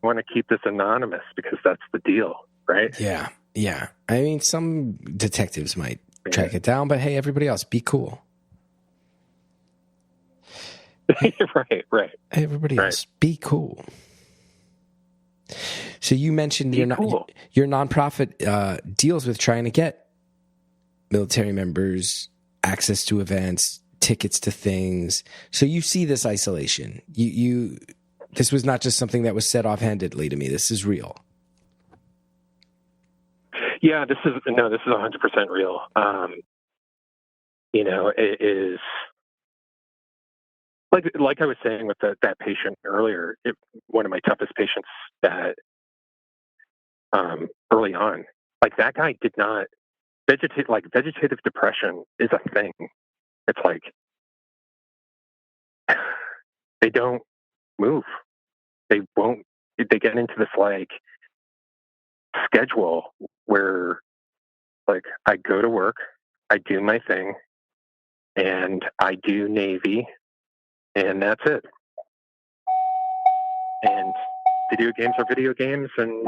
want to keep this anonymous because that's the deal, right? Yeah, yeah. I mean, some detectives might track it down, but hey, everybody else, be cool. Right. Everybody else, be cool. So you mentioned your nonprofit deals with trying to get military members access to events, tickets to things. So you see this isolation. This was not just something that was said offhandedly to me. This is real. Yeah, this is 100% real. You know, it is. Like I was saying with that patient earlier, one of my toughest patients that early on, like that guy did not vegetate. Like vegetative depression is a thing. It's like they don't move. They won't. They get into this like schedule where like I go to work, I do my thing, and I do Navy. And that's it. And video games are video games, and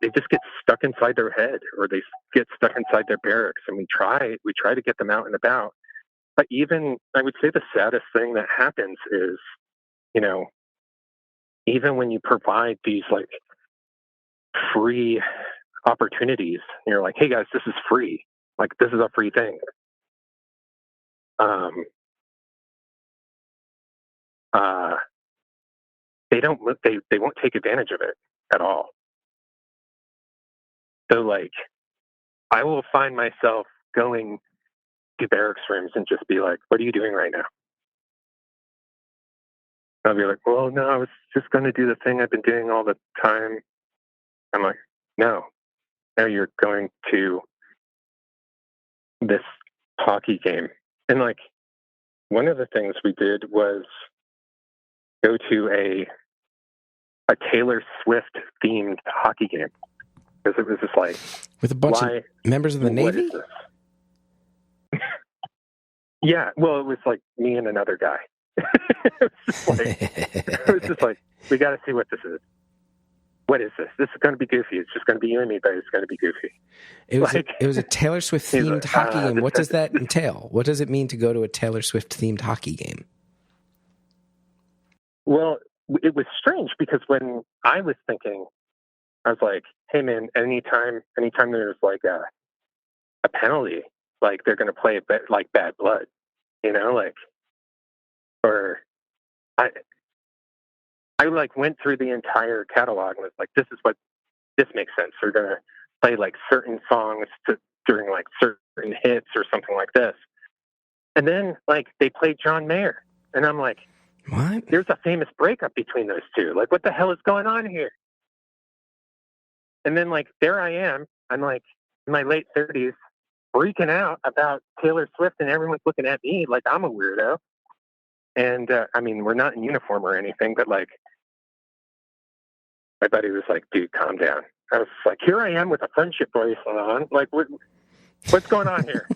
they just get stuck inside their head, or they get stuck inside their barracks. And we try to get them out and about. But even I would say the saddest thing that happens is, you know, even when you provide these like free opportunities, and you're like, "Hey guys, this is free. Like this is a free thing." They won't take advantage of it at all. So like, I will find myself going to barracks rooms and just be like, "What are you doing right now?" I'll be like, "Well, no, I was just going to do the thing I've been doing all the time." I'm like, no, you're going to this hockey game. And like, one of the things we did was go to a Taylor Swift themed hockey game, because it was just like, with a bunch of members of the Navy. Yeah, well, it was like me and another guy. It was just like, we got to see what this is. What is this? This is going to be goofy. It's just going to be you and me, but it's going to be goofy. It was a Taylor Swift themed hockey game. What does that entail? What does it mean to go to a Taylor Swift themed hockey game? Well, it was strange because when I was thinking, I was like, "Hey man, anytime there's like a penalty, like they're going to play it like Bad Blood, you know, like, or I like went through the entire catalog and was like, this makes sense. They're going to play like certain songs during like certain hits or something like this. And then like they played John Mayer. And I'm like, what? There's a famous breakup between those two. Like, what the hell is going on here? And then like, there I am. I'm like in my late 30s freaking out about Taylor Swift, and everyone's looking at me like I'm a weirdo. And I mean, we're not in uniform or anything, but like, my buddy was like, dude, calm down. I was like, here I am with a friendship bracelet on. Like, what's going on here?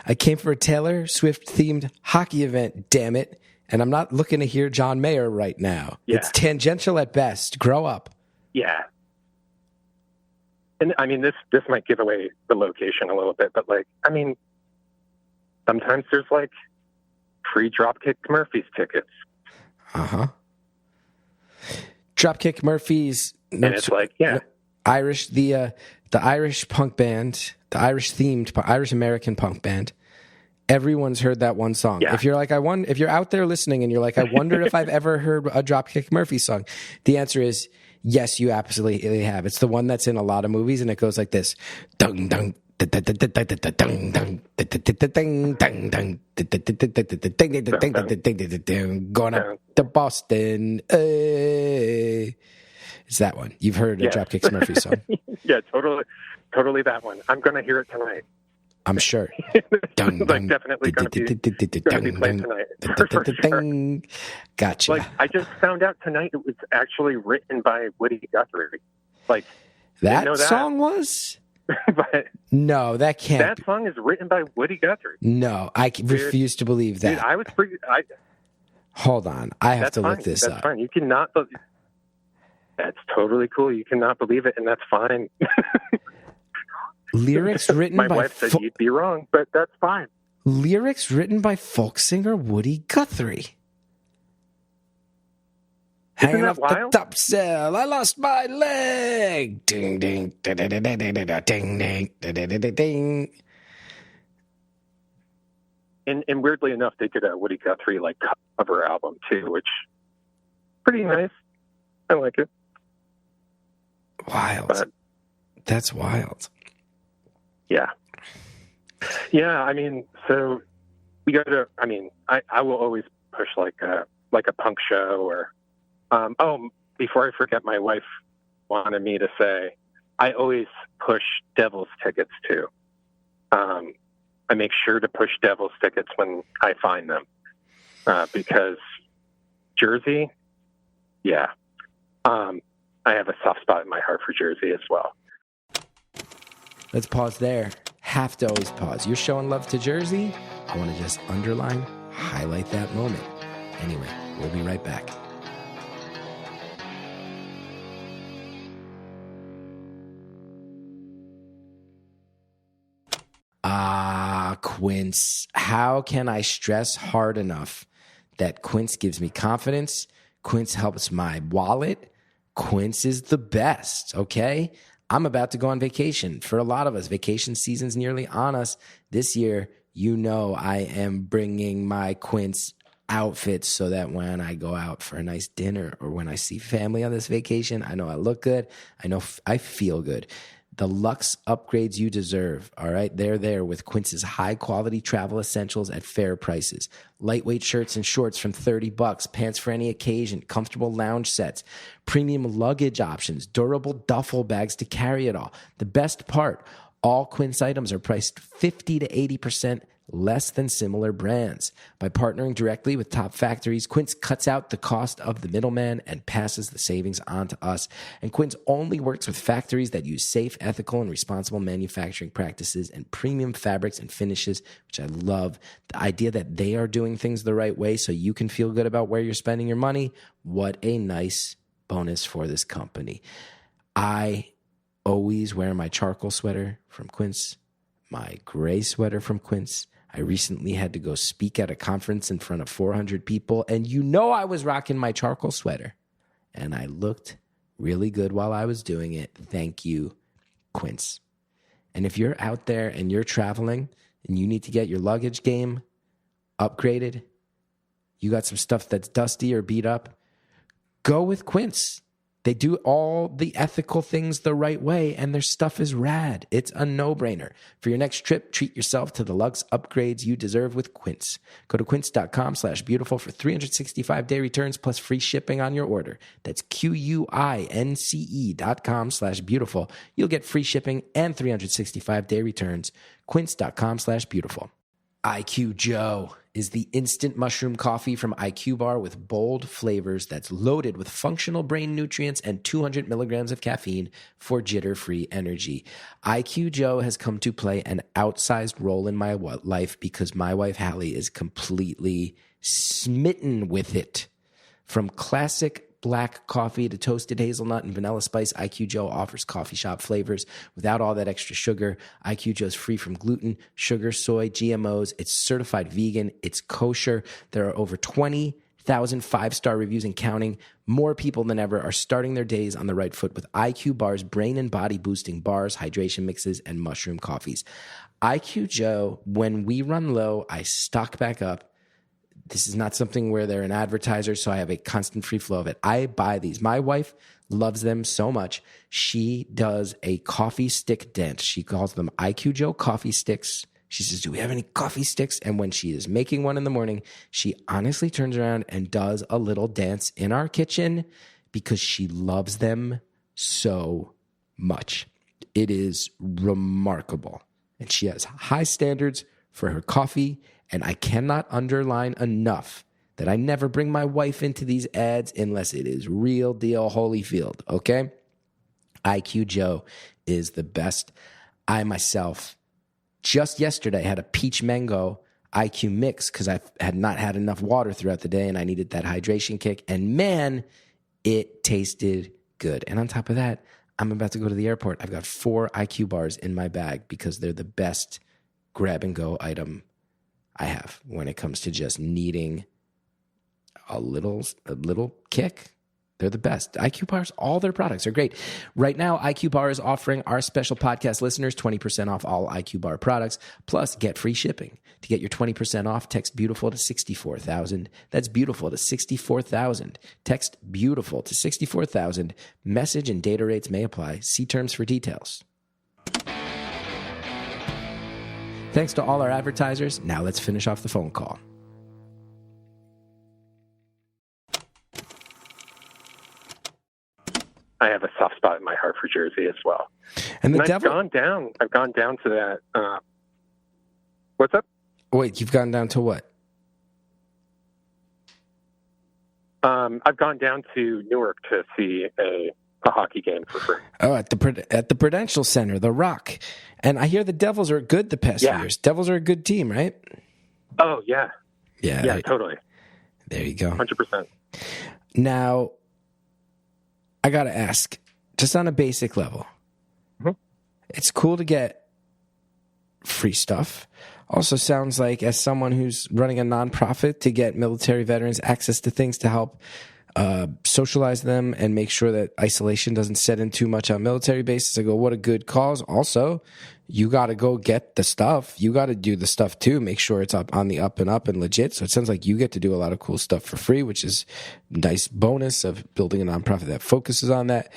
I came for a Taylor Swift-themed hockey event, damn it, and I'm not looking to hear John Mayer right now. Yeah. It's tangential at best. Grow up. Yeah. And, I mean, this might give away the location a little bit, but, like, I mean, sometimes there's, like, free Dropkick Murphys tickets. Uh-huh. Dropkick Murphys. And it's like, yeah. Irish, the Irish punk band, the Irish-themed, Irish-American punk band. Everyone's heard that one song. Yeah. If you're like, if you're out there listening and you're like, I wonder if I've ever heard a Dropkick Murphys song, the answer is yes, you absolutely have. It's the one that's in a lot of movies, and it goes like this: dung dung. Going up to Boston. It's that one. You've heard a Dropkick Murphys song. Yeah, totally that one. I'm going to hear it tonight. I'm sure. Like definitely going to be played tonight. For sure. Gotcha. Like I just found out tonight it was actually written by Woody Guthrie. Like that song was? But no, that can't. That song is written by Woody Guthrie. No, I refuse to believe that. Dude, I was pretty. Hold on, I have to look this up. That's fine. You cannot. That's totally cool. You cannot believe it, and that's fine. Lyrics written by my wife said you'd be wrong, but that's fine. Lyrics written by folk singer Woody Guthrie. Hanging off the top cell, I lost my leg. Ding ding ding ding ding ding ding ding ding. And weirdly enough, they did a Woody Guthrie like cover album too, which pretty nice. I like it. Wild. But, that's wild. Yeah. Yeah. I mean, so we go to. I mean, I will always push like a punk show or. Before I forget, my wife wanted me to say, I always push Devil's tickets too. I make sure to push Devil's tickets when I find them, because Jersey, yeah. I have a soft spot in my heart for Jersey as well. Let's pause there. Have to always pause. You're showing love to Jersey. I want to just underline, highlight that moment. Anyway, we'll be right back. Quince. How can I stress hard enough that Quince gives me confidence? Quince helps my wallet. Quince is the best, okay? I'm about to go on vacation. For a lot of us, vacation season's nearly on us. This year, you know I am bringing my Quince outfits so that when I go out for a nice dinner or when I see family on this vacation, I know I look good. I know I feel good. The luxe upgrades you deserve, all right? They're there with Quince's high-quality travel essentials at fair prices. Lightweight shirts and shorts from $30, pants for any occasion, comfortable lounge sets, premium luggage options, durable duffel bags to carry it all. The best part, all Quince items are priced 50 to 80% less than similar brands. By partnering directly with top factories, Quince cuts out the cost of the middleman and passes the savings on to us. And Quince only works with factories that use safe, ethical, and responsible manufacturing practices and premium fabrics and finishes, which I love. The idea that they are doing things the right way so you can feel good about where you're spending your money. What a nice bonus for this company. I always wear my charcoal sweater from Quince, my gray sweater from Quince. I recently had to go speak at a conference in front of 400 people, and you know I was rocking my charcoal sweater. And I looked really good while I was doing it. Thank you, Quince. And if you're out there and you're traveling and you need to get your luggage game upgraded, you got some stuff that's dusty or beat up, go with Quince. They do all the ethical things the right way, and their stuff is rad. It's a no-brainer. For your next trip, treat yourself to the luxe upgrades you deserve with Quince. Go to quince.com/beautiful for 365-day returns plus free shipping on your order. That's QUINCE.com/beautiful. You'll get free shipping and 365-day returns. Quince.com/beautiful. IQ Joe is the instant mushroom coffee from IQBAR with bold flavors that's loaded with functional brain nutrients and 200 milligrams of caffeine for jitter-free energy. IQ Joe has come to play an outsized role in my life because my wife, Hallie, is completely smitten with it. From classic black coffee to toasted hazelnut and vanilla spice, IQ Joe offers coffee shop flavors without all that extra sugar. IQ Joe is free from gluten, sugar, soy, GMOs. It's certified vegan. It's kosher. There are over 20,000 five-star reviews and counting. More people than ever are starting their days on the right foot with IQ Bar's brain and body boosting bars, hydration mixes, and mushroom coffees. IQ Joe, when we run low, I stock back up. This is not something where they're an advertiser, so I have a constant free flow of it. I buy these. My wife loves them so much. She does a coffee stick dance. She calls them IQ Joe coffee sticks. She says, do we have any coffee sticks? And when she is making one in the morning, she honestly turns around and does a little dance in our kitchen because she loves them so much. It is remarkable. And she has high standards for her coffee. And I cannot underline enough that I never bring my wife into these ads unless it is real deal Holyfield, okay? IQ Joe is the best. I myself just yesterday had a peach mango IQ mix because I had not had enough water throughout the day and I needed that hydration kick. And man, it tasted good. And on top of that, I'm about to go to the airport. I've got 4 IQ bars in my bag because they're the best grab-and-go item I have when it comes to just needing a little kick. They're the best. IQBAR's, all their products are great. Right now, IQBAR is offering our special podcast listeners 20% off all IQBAR products, plus get free shipping. To get your 20% off, text BEAUTIFUL to 64,000. That's BEAUTIFUL to 64,000. Text BEAUTIFUL to 64,000. Message and data rates may apply. See terms for details. Thanks to all our advertisers. Now let's finish off the phone call. I have a soft spot in my heart for Jersey as well. And the I've devil. gone down to that. What's up? Wait, you've gone down to what? I've gone down to Newark to see a hockey game for free. Oh, at the Prudential Center, the Rock. And I hear the Devils are good the past few years. Devils are a good team, right? Oh, yeah. Yeah, totally. There you go. 100%. Now, I got to ask, just on a basic level, It's cool to get free stuff. Also sounds like, as someone who's running a nonprofit, to get military veterans access to things to help socialize them and make sure that isolation doesn't set in too much on military bases. I go, what a good cause. Also, you got to go get the stuff. You got to do the stuff too. Make sure it's up on the up and up and legit. So it sounds like you get to do a lot of cool stuff for free, which is a nice bonus of building a nonprofit that focuses on that.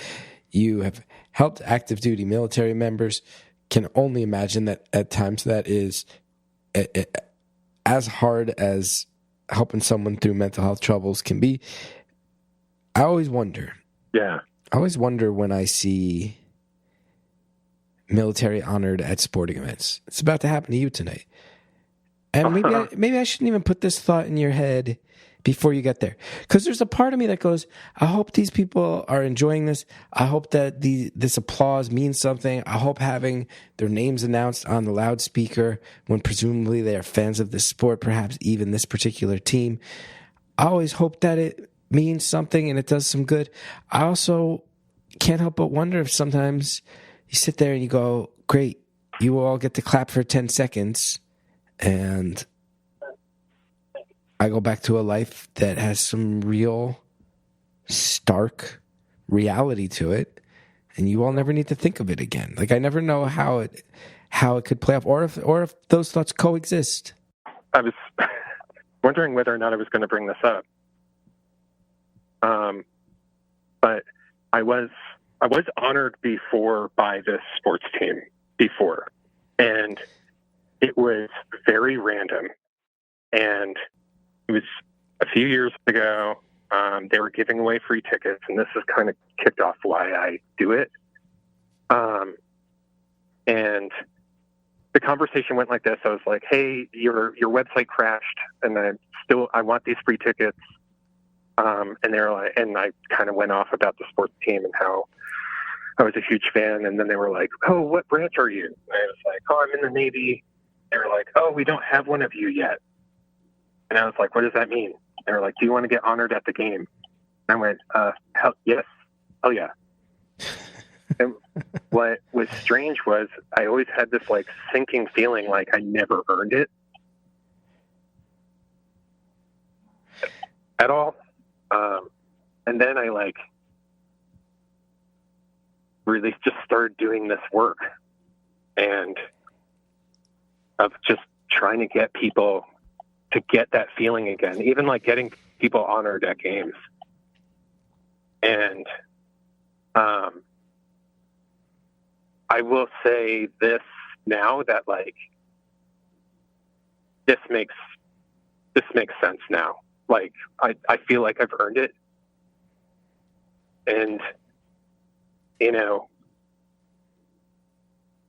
You have helped active duty military members. Can only imagine that at times that is as hard as helping someone through mental health troubles can be. I always wonder. Yeah. I always wonder when I see military honored at sporting events. It's about to happen to you tonight. And maybe I shouldn't even put this thought in your head before you get there. Because there's a part of me that goes, I hope these people are enjoying this. I hope that this applause means something. I hope having their names announced on the loudspeaker when presumably they are fans of this sport, perhaps even this particular team. I always hope that it means something and it does some good. I also can't help but wonder if sometimes you sit there and you go, great, you will all get to clap for 10 seconds, and I go back to a life that has some real stark reality to it, and you all never need to think of it again. Like, I never know how it could play out, or if those thoughts coexist. I was wondering whether or not I was going to bring this up. But I was honored before by this sports team before, and it was very random. And it was a few years ago. They were giving away free tickets, and this is kind of kicked off why I do it. And the conversation went like this. I was like, "Hey, your website crashed, and I want these free tickets." And they're like, and I kind of went off about the sports team and how I was a huge fan. And then they were like, "Oh, what branch are you?" And I was like, "Oh, I'm in the Navy." They were like, "Oh, we don't have one of you yet." And I was like, "What does that mean?" They were like, "Do you want to get honored at the game?" And I went, hell, yes. Oh, yeah. And what was strange was I always had this like sinking feeling like I never earned it at all. And then I like really just started doing this work and of just trying to get people to get that feeling again, even like getting people honored at games. And I will say this now that like this makes sense now. Like I feel like I've earned it. And you know,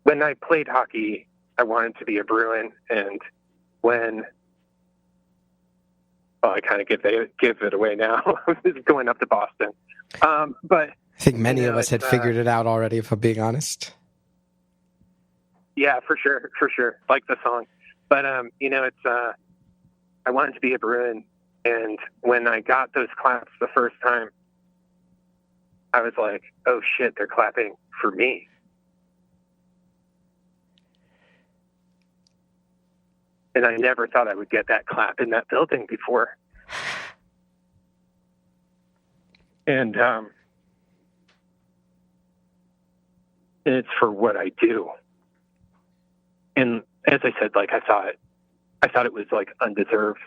when I played hockey, I wanted to be a Bruin, and when I kind of give it away now. Going up to Boston. But I think many of us had figured it out already, if I'm being honest. Yeah, for sure. Like the song. But, it's, I wanted to be a Bruin. And when I got those claps the first time, I was like, oh shit, they're clapping for me. And I never thought I would get that clap in that building before. And it's for what I do. And as I said, like I thought it was like undeserved.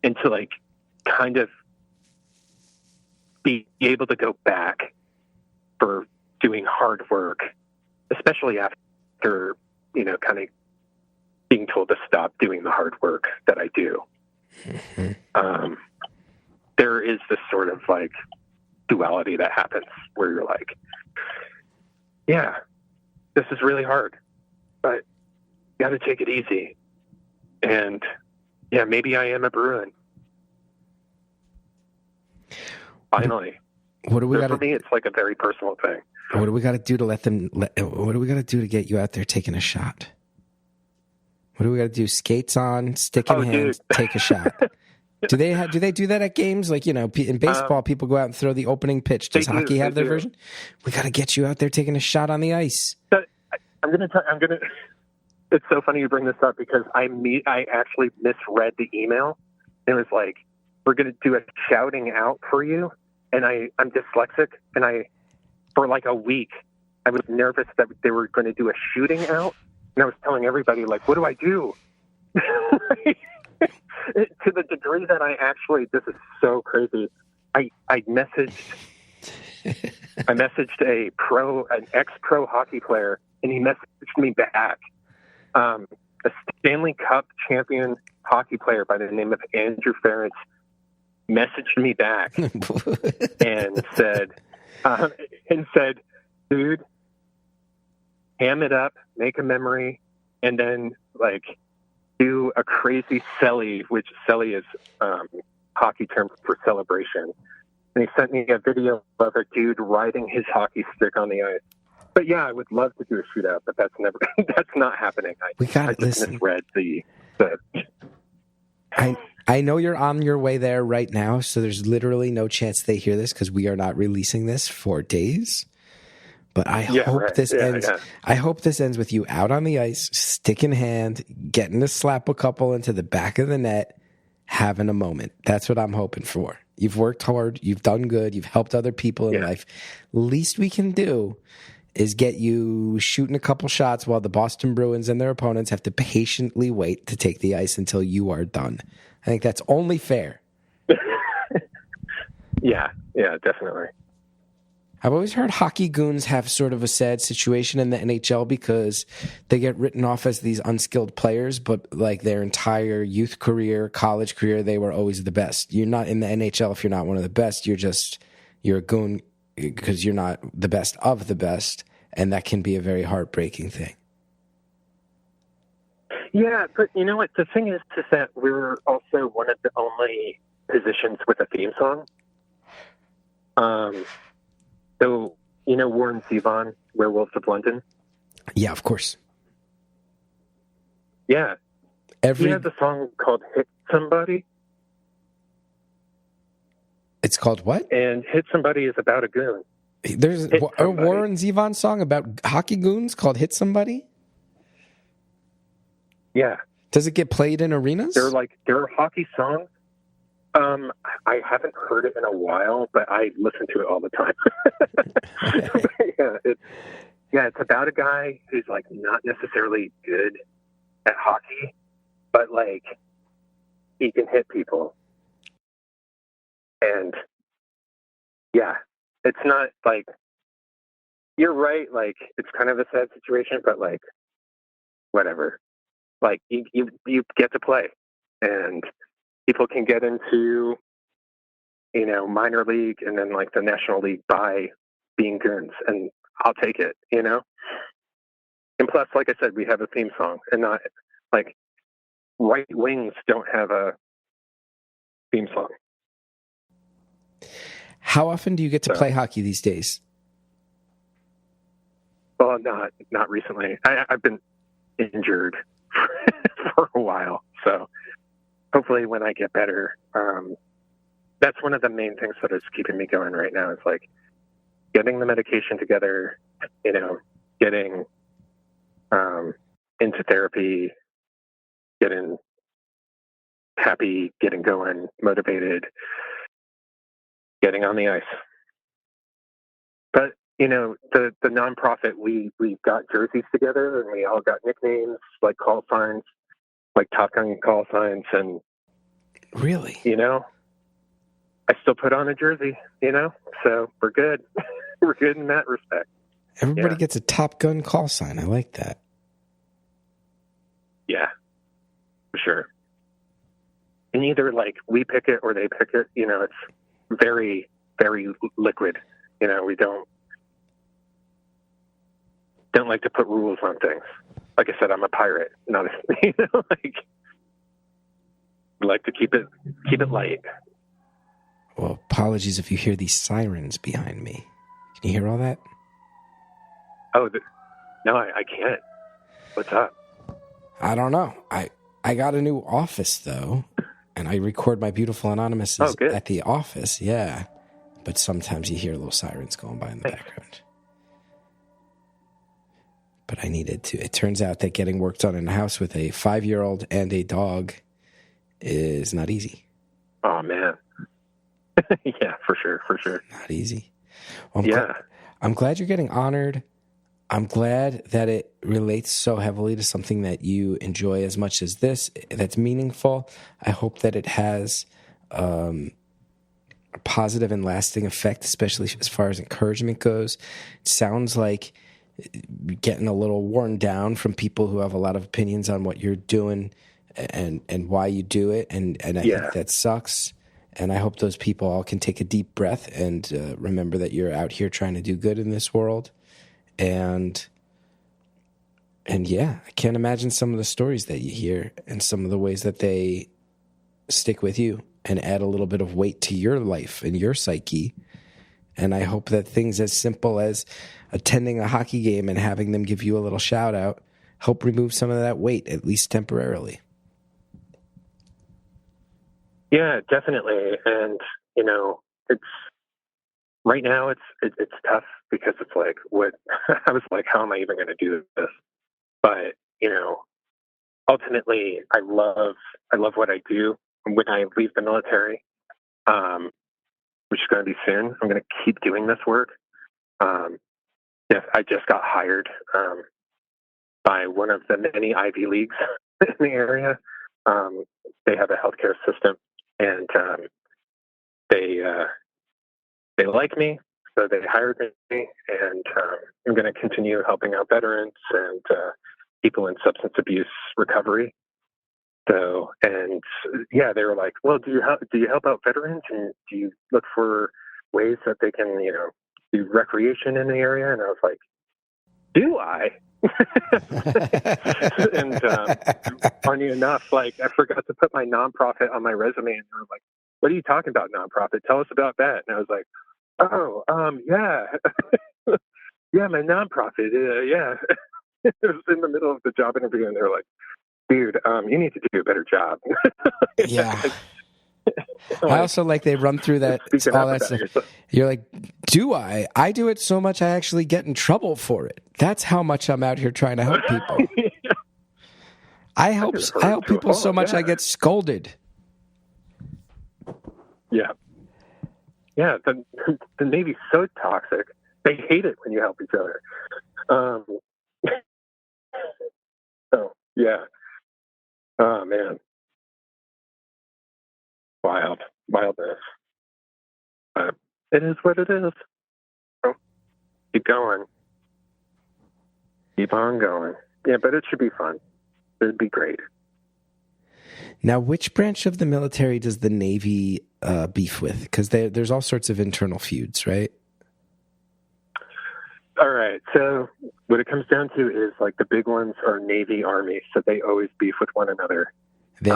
And to like kind of be able to go back for doing hard work, especially after, kind of being told to stop doing the hard work that I do. Mm-hmm. There is this sort of like duality that happens where you're like, yeah, this is really hard, but you got to take it easy. And yeah, maybe I am a Bruin. Finally. What do we got? For me, it's like a very personal thing. What do we got to do to what do we got to do to get you out there taking a shot? What do we got to do? Skates on, stick in hand, take a shot. Do they do that at games? Like, in baseball, people go out and throw the opening pitch. Does hockey have their version? We got to get you out there taking a shot on the ice. So, it's so funny you bring this up because I actually misread the email. It was like, we're going to do a shouting out for you. And I'm dyslexic. And for like a week, I was nervous that they were going to do a shooting out. And I was telling everybody, like, what do I do? To the degree that this is so crazy. I messaged an ex-pro hockey player, and he messaged me back. A Stanley Cup champion hockey player by the name of Andrew Ferentz messaged me back and said, dude, ham it up, make a memory, and then like do a crazy celly, which celly is hockey term for celebration. And he sent me a video of a dude riding his hockey stick on the ice. But yeah, I would love to do a shootout, but that's not happening. I just misread the I know you're on your way there right now, so there's literally no chance they hear this because we are not releasing this for days. But I hope this ends. Yeah. I hope this ends with you out on the ice, stick in hand, getting to slap a couple into the back of the net, having a moment. That's what I'm hoping for. You've worked hard, you've done good, you've helped other people in life. Least we can do is get you shooting a couple shots while the Boston Bruins and their opponents have to patiently wait to take the ice until you are done. I think that's only fair. Yeah, definitely. I've always heard hockey goons have sort of a sad situation in the NHL because they get written off as these unskilled players, but like their entire youth career, college career, they were always the best. You're not in the NHL if you're not one of the best. You're a goon because you're not the best of the best, and that can be a very heartbreaking thing. Yeah, but you know what? The thing is that we're also one of the only positions with a theme song. So, you know Warren Zevon, Werewolves of London? Yeah, of course. Yeah. He has a song called Hit Somebody. It's called what? And Hit Somebody is about a goon. There's a Warren Zevon song about hockey goons called Hit Somebody? Yeah. Does it get played in arenas? They're hockey songs. I haven't heard it in a while, but I listen to it all the time. It's about a guy who's like not necessarily good at hockey, but like he can hit people. And yeah, it's not like, you're right. Like it's kind of a sad situation, but like whatever, like you get to play and people can get into, you know, minor league and then like the National League by being goons, and I'll take it, you know? And plus, like I said, we have a theme song, and not like Right Wings don't have a theme song. How often do you get to play hockey these days? Well, not recently. I've been injured for a while, so hopefully when I get better, that's one of the main things that is keeping me going right now. It's like getting the medication together, you know, getting into therapy, getting happy, getting going, motivated, getting on the ice. But, you know, the nonprofit, we got jerseys together and we all got nicknames, like call signs, like Top Gun call signs, and really, you know, I still put on a jersey, you know, so we're good. We're good in that respect. Everybody gets a Top Gun call sign. I like that. Yeah, for sure. And either like we pick it or they pick it, you know, it's very, very liquid. You know, we don't like to put rules on things. Like I said, I'm a pirate, not a, you know, like we like to keep it light. Well, apologies if you hear these sirens behind me. Can you hear all that? Oh, no, I can't. What's up? I don't know. I got a new office, though, and I record my beautiful anonymouses at the office, yeah. But sometimes you hear little sirens going by in the background. But I needed to. It turns out that getting work done in a house with a 5-year-old and a dog is not easy. Oh, man. Yeah, for sure. Not easy. Well, I'm glad you're getting honored. I'm glad that it relates so heavily to something that you enjoy as much as this, that's meaningful. I hope that it has a positive and lasting effect, especially as far as encouragement goes. It sounds like getting a little worn down from people who have a lot of opinions on what you're doing and why you do it. And I think that sucks. And I hope those people all can take a deep breath and remember that you're out here trying to do good in this world. And yeah, I can't imagine some of the stories that you hear and some of the ways that they stick with you and add a little bit of weight to your life and your psyche. And I hope that things as simple as attending a hockey game and having them give you a little shout out help remove some of that weight, at least temporarily. Yeah, definitely. And, you know, right now it's tough because it's like, what I was like, how am I even going to do this? But, you know, ultimately I love what I do. When I leave the military, which is going to be soon, I'm going to keep doing this work. Yes, I just got hired by one of the many Ivy Leagues in the area. They have a healthcare system, and they like me, so they hired me, and I'm going to continue helping out veterans and people in substance abuse recovery. So, and yeah, they were like, "Well, do you help out veterans, and do you look for ways that they can, do recreation in the area?" And I was like, "Do I?" And funny enough, like I forgot to put my nonprofit on my resume, and they were like, "What are you talking about, nonprofit? Tell us about that." And I was like, "Oh, yeah, yeah, my nonprofit, yeah." It was in the middle of the job interview, and they were like, "Dude, you need to do a better job." Yeah. I also like they run through that Speaking all up that about stuff. yourself. You're like, do I? I do it so much I actually get in trouble for it. That's how much I'm out here trying to help people. I help people so much I get scolded. Yeah. Yeah, the Navy's so toxic. They hate it when you help each other. So, yeah. Oh, man. Wildness. It is what it is. So, keep going. Keep on going. Yeah, but it should be fun. It'd be great. Now, which branch of the military does the Navy beef with? Because there's all sorts of internal feuds, right? All right. So what it comes down to is like the big ones are Navy, Army. So they always beef with one another. They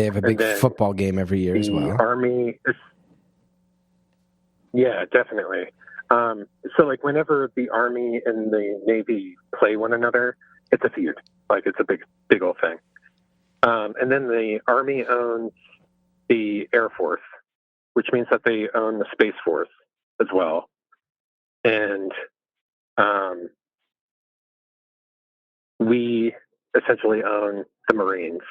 have a big football game every year as well. Army is, yeah, definitely. So like whenever the Army and the Navy play one another, it's a feud. Like it's a big old thing. And then the Army owns the Air Force, which means that they own the Space Force as well. And we essentially own the Marines.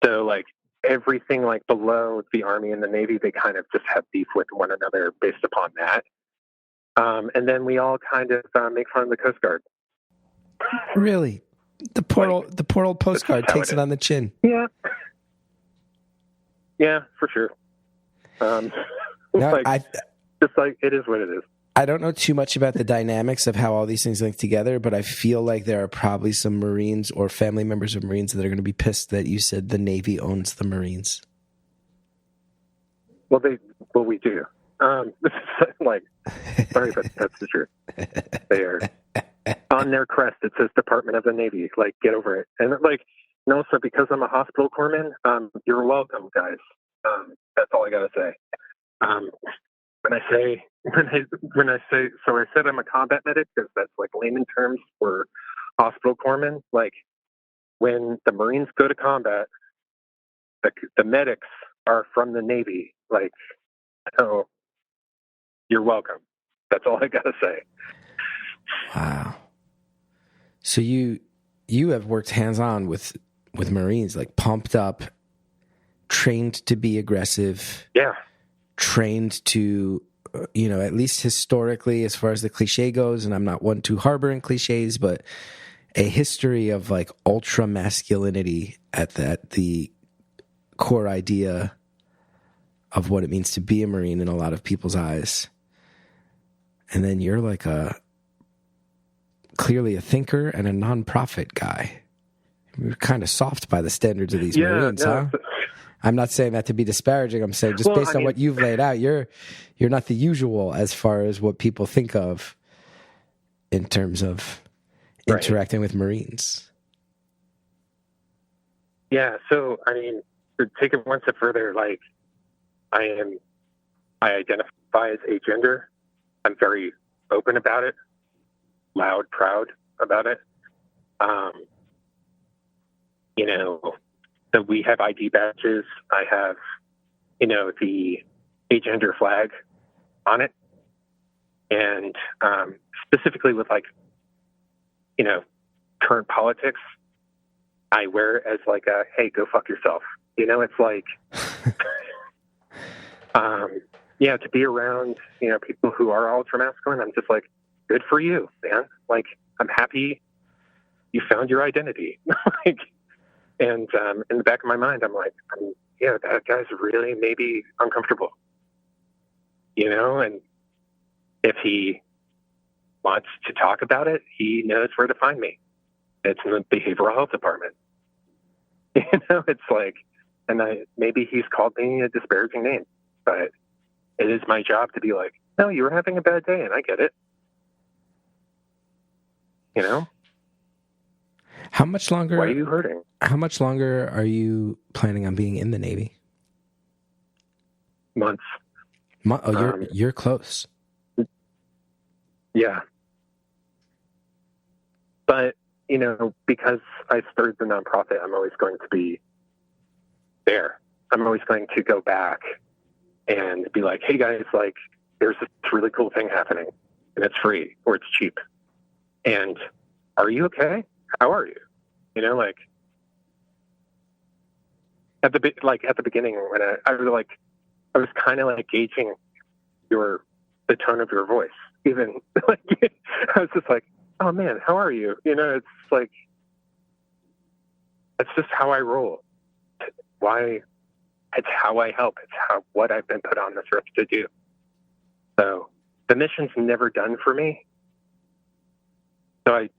So like everything like below the Army and the Navy, they kind of just have beef with one another based upon that. And then we all kind of make fun of the Coast Guard. Really? The poor old Coast Guard takes it on the chin. Yeah. Yeah, for sure. Just like it is what it is. I don't know too much about the dynamics of how all these things link together, but I feel like there are probably some Marines or family members of Marines that are going to be pissed that you said the Navy owns the Marines. Well, we do. Like, sorry, but that's the truth. They are on their crest. It says Department of the Navy. Like, get over it. And like, no, so because I'm a hospital corpsman, you're welcome, guys. That's all I gotta say. When I say, so I said I'm a combat medic because that's like layman terms for hospital corpsman. Like, when the Marines go to combat, the medics are from the Navy. Like, so you're welcome. That's all I gotta say. Wow. So you have worked hands-on with Marines, like pumped up, trained to be aggressive. Yeah. Trained to, at least historically, as far as the cliche goes, and I'm not one to harbor in cliches, but a history of like ultra masculinity at the core idea of what it means to be a Marine in a lot of people's eyes. And then you're like clearly a thinker and a nonprofit guy. We're kind of soft by the standards of these Marines, huh? I'm not saying that to be disparaging. I'm saying just based on what you've laid out, you're not the usual as far as what people think of in terms of interacting with Marines. Yeah. So, I mean, to take it one step further, like I identify as agender. I'm very open about it, loud, proud about it. So we have ID badges. I have, the agender flag on it. And specifically with current politics, I wear it as like a, hey, go fuck yourself. It's like, to be around, people who are ultra masculine, I'm just like, good for you, man. Like, I'm happy you found your identity. Like, and in the back of my mind, I'm like, yeah, that guy's really maybe uncomfortable, and if he wants to talk about it, he knows where to find me. It's in the behavioral health department. It's like, and maybe he's called me a disparaging name, but it is my job to be like, no, you were having a bad day, and I get it. How much longer? Why are you hurting? How much longer are you planning on being in the Navy? Months. You're close. Yeah. But, because I started the nonprofit, I'm always going to be there. I'm always going to go back and be like, hey guys, like, there's this really cool thing happening and it's free or it's cheap. And are you okay? How are you? Like at the beginning when I was kind of like gauging the tone of your voice. Even like I was just like, oh man, how are you? It's like, that's just how I roll. It's how I help. It's what I've been put on this earth to do. So the mission's never done for me. So I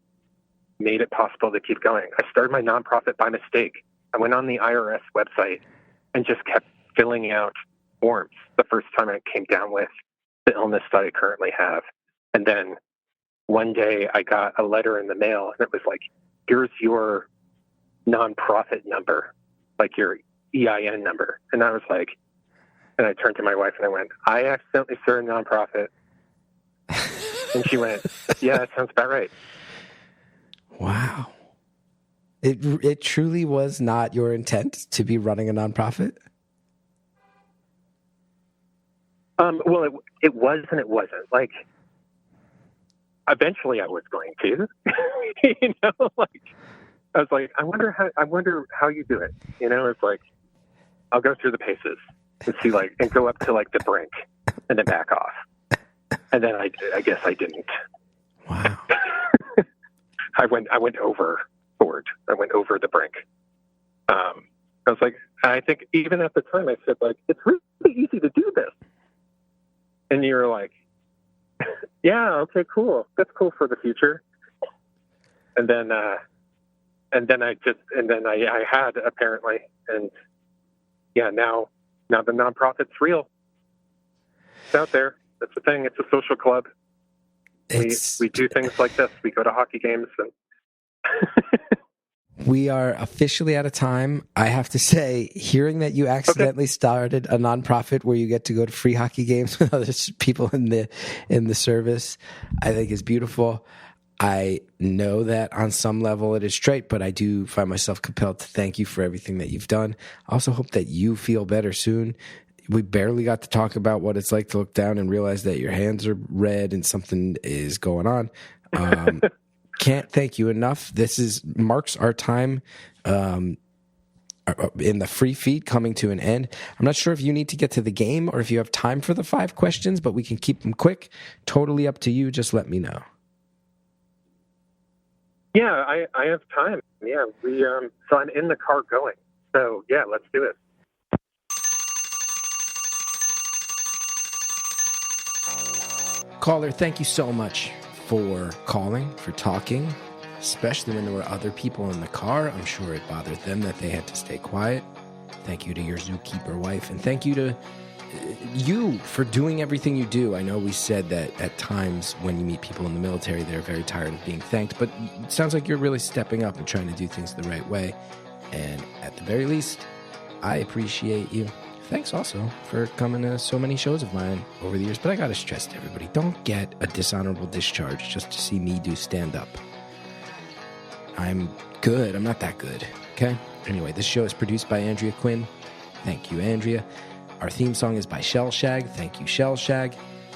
made it possible to keep going. I started my nonprofit by mistake. I went on the IRS website and just kept filling out forms the first time I came down with the illness that I currently have. And then one day I got a letter in the mail and it was like, here's your nonprofit number, like your EIN number. And I was like, and I turned to my wife and I went, I accidentally started a nonprofit. And she went, yeah, that sounds about right. Wow. It truly was not your intent to be running a nonprofit? Well, it was and it wasn't. Like, eventually I was going to. Like, I was like, I wonder how you do it. It's like, I'll go through the paces and see, like, and go up to like the brink and then back off. And then I guess I didn't. Wow. I went overboard. I went over the brink. I was like, I think even at the time I said, like, it's really easy to do this. And you were like, yeah, okay, cool. That's cool for the future. And then I had apparently, and yeah, now the nonprofit's real. It's out there. That's the thing. It's a social club. We do things like this. We go to hockey games and We are officially out of time. I have to say, hearing that you accidentally started a nonprofit where you get to go to free hockey games with other people in the service, I think is beautiful. I know that on some level it is straight, but I do find myself compelled to thank you for everything that you've done. I also hope that you feel better soon. We barely got to talk about what it's like to look down and realize that your hands are red and something is going on. Can't thank you enough. This marks our time in the free feed coming to an end. I'm not sure if you need to get to the game or if you have time for the 5 questions, but we can keep them quick. Totally up to you. Just let me know. Yeah, I have time. Yeah, so I'm in the car going. So yeah, let's do it. Caller, thank you so much for calling, for talking, especially when there were other people in the car. I'm sure it bothered them that they had to stay quiet. Thank you to your zookeeper wife, and thank you to you for doing everything you do. I know we said that at times when you meet people in the military, they're very tired of being thanked, but it sounds like you're really stepping up and trying to do things the right way. And at the very least, I appreciate you. Thanks also for coming to so many shows of mine over the years. But I got to stress to everybody, don't get a dishonorable discharge just to see me do stand-up. I'm good. I'm not that good. Okay? Anyway, this show is produced by Andrea Quinn. Thank you, Andrea. Our theme song is by Shellshag. Thank you, Shellshag.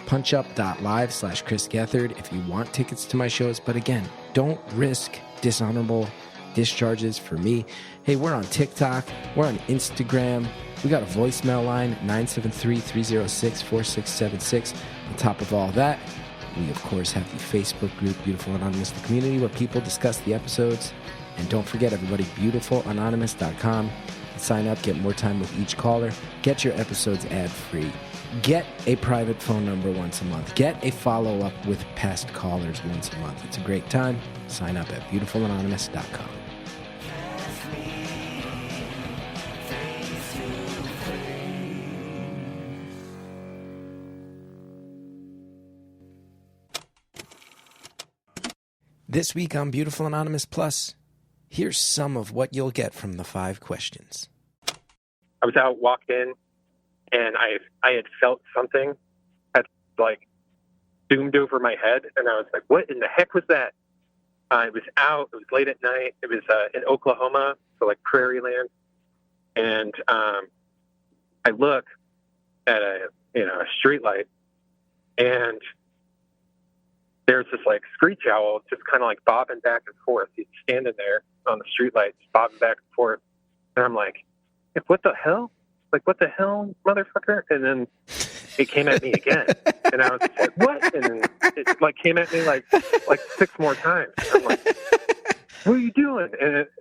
punchup.live/Chris Gethard if you want tickets to my shows. But again, don't risk dishonorable discharges for me. Hey, we're on TikTok. We're on Instagram. We got a voicemail line, 973-306-4676. On top of all that, We, of course, have the Facebook group, Beautiful Anonymous, the community where people discuss the episodes. And don't forget, everybody, beautifulanonymous.com. Sign up, get more time with each caller. Get your episodes ad-free. Get a private phone number once a month. Get a follow-up with past callers once a month. It's a great time. Sign up at beautifulanonymous.com. This week on Beautiful Anonymous Plus, here's some of what you'll get from the 5 questions. I was out, walked in, and I had felt something had like zoomed over my head, and I was like, what in the heck was that? It was out, it was late at night, it was in Oklahoma, so like prairie land, and I look at a street light, and there's this like screech owl just kind of like bobbing back and forth. He's standing there on the street lights, bobbing back and forth, and I'm like, what the hell? Like, what the hell, motherfucker? And then it came at me again. And I was like, what? And then it like came at me like 6 more times. And I'm like, what are you doing?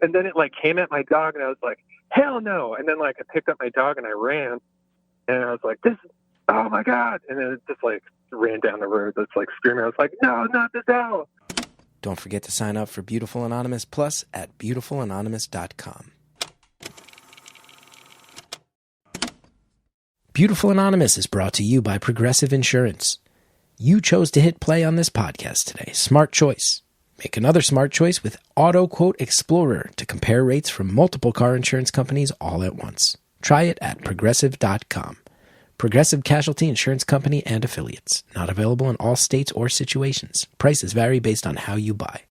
And then it like came at my dog, and I was like, hell no. And then like I picked up my dog and I ran, and I was like, oh my God. And then it just like ran down the road. It's like screaming. I was like, no, not this owl. Don't forget to sign up for Beautiful Anonymous Plus at beautifulanonymous.com. Beautiful Anonymous is brought to you by Progressive Insurance. You chose to hit play on this podcast today. Smart choice. Make another smart choice with Auto Quote Explorer to compare rates from multiple car insurance companies all at once. Try it at progressive.com. Progressive Casualty Insurance Company and Affiliates. Not available in all states or situations. Prices vary based on how you buy.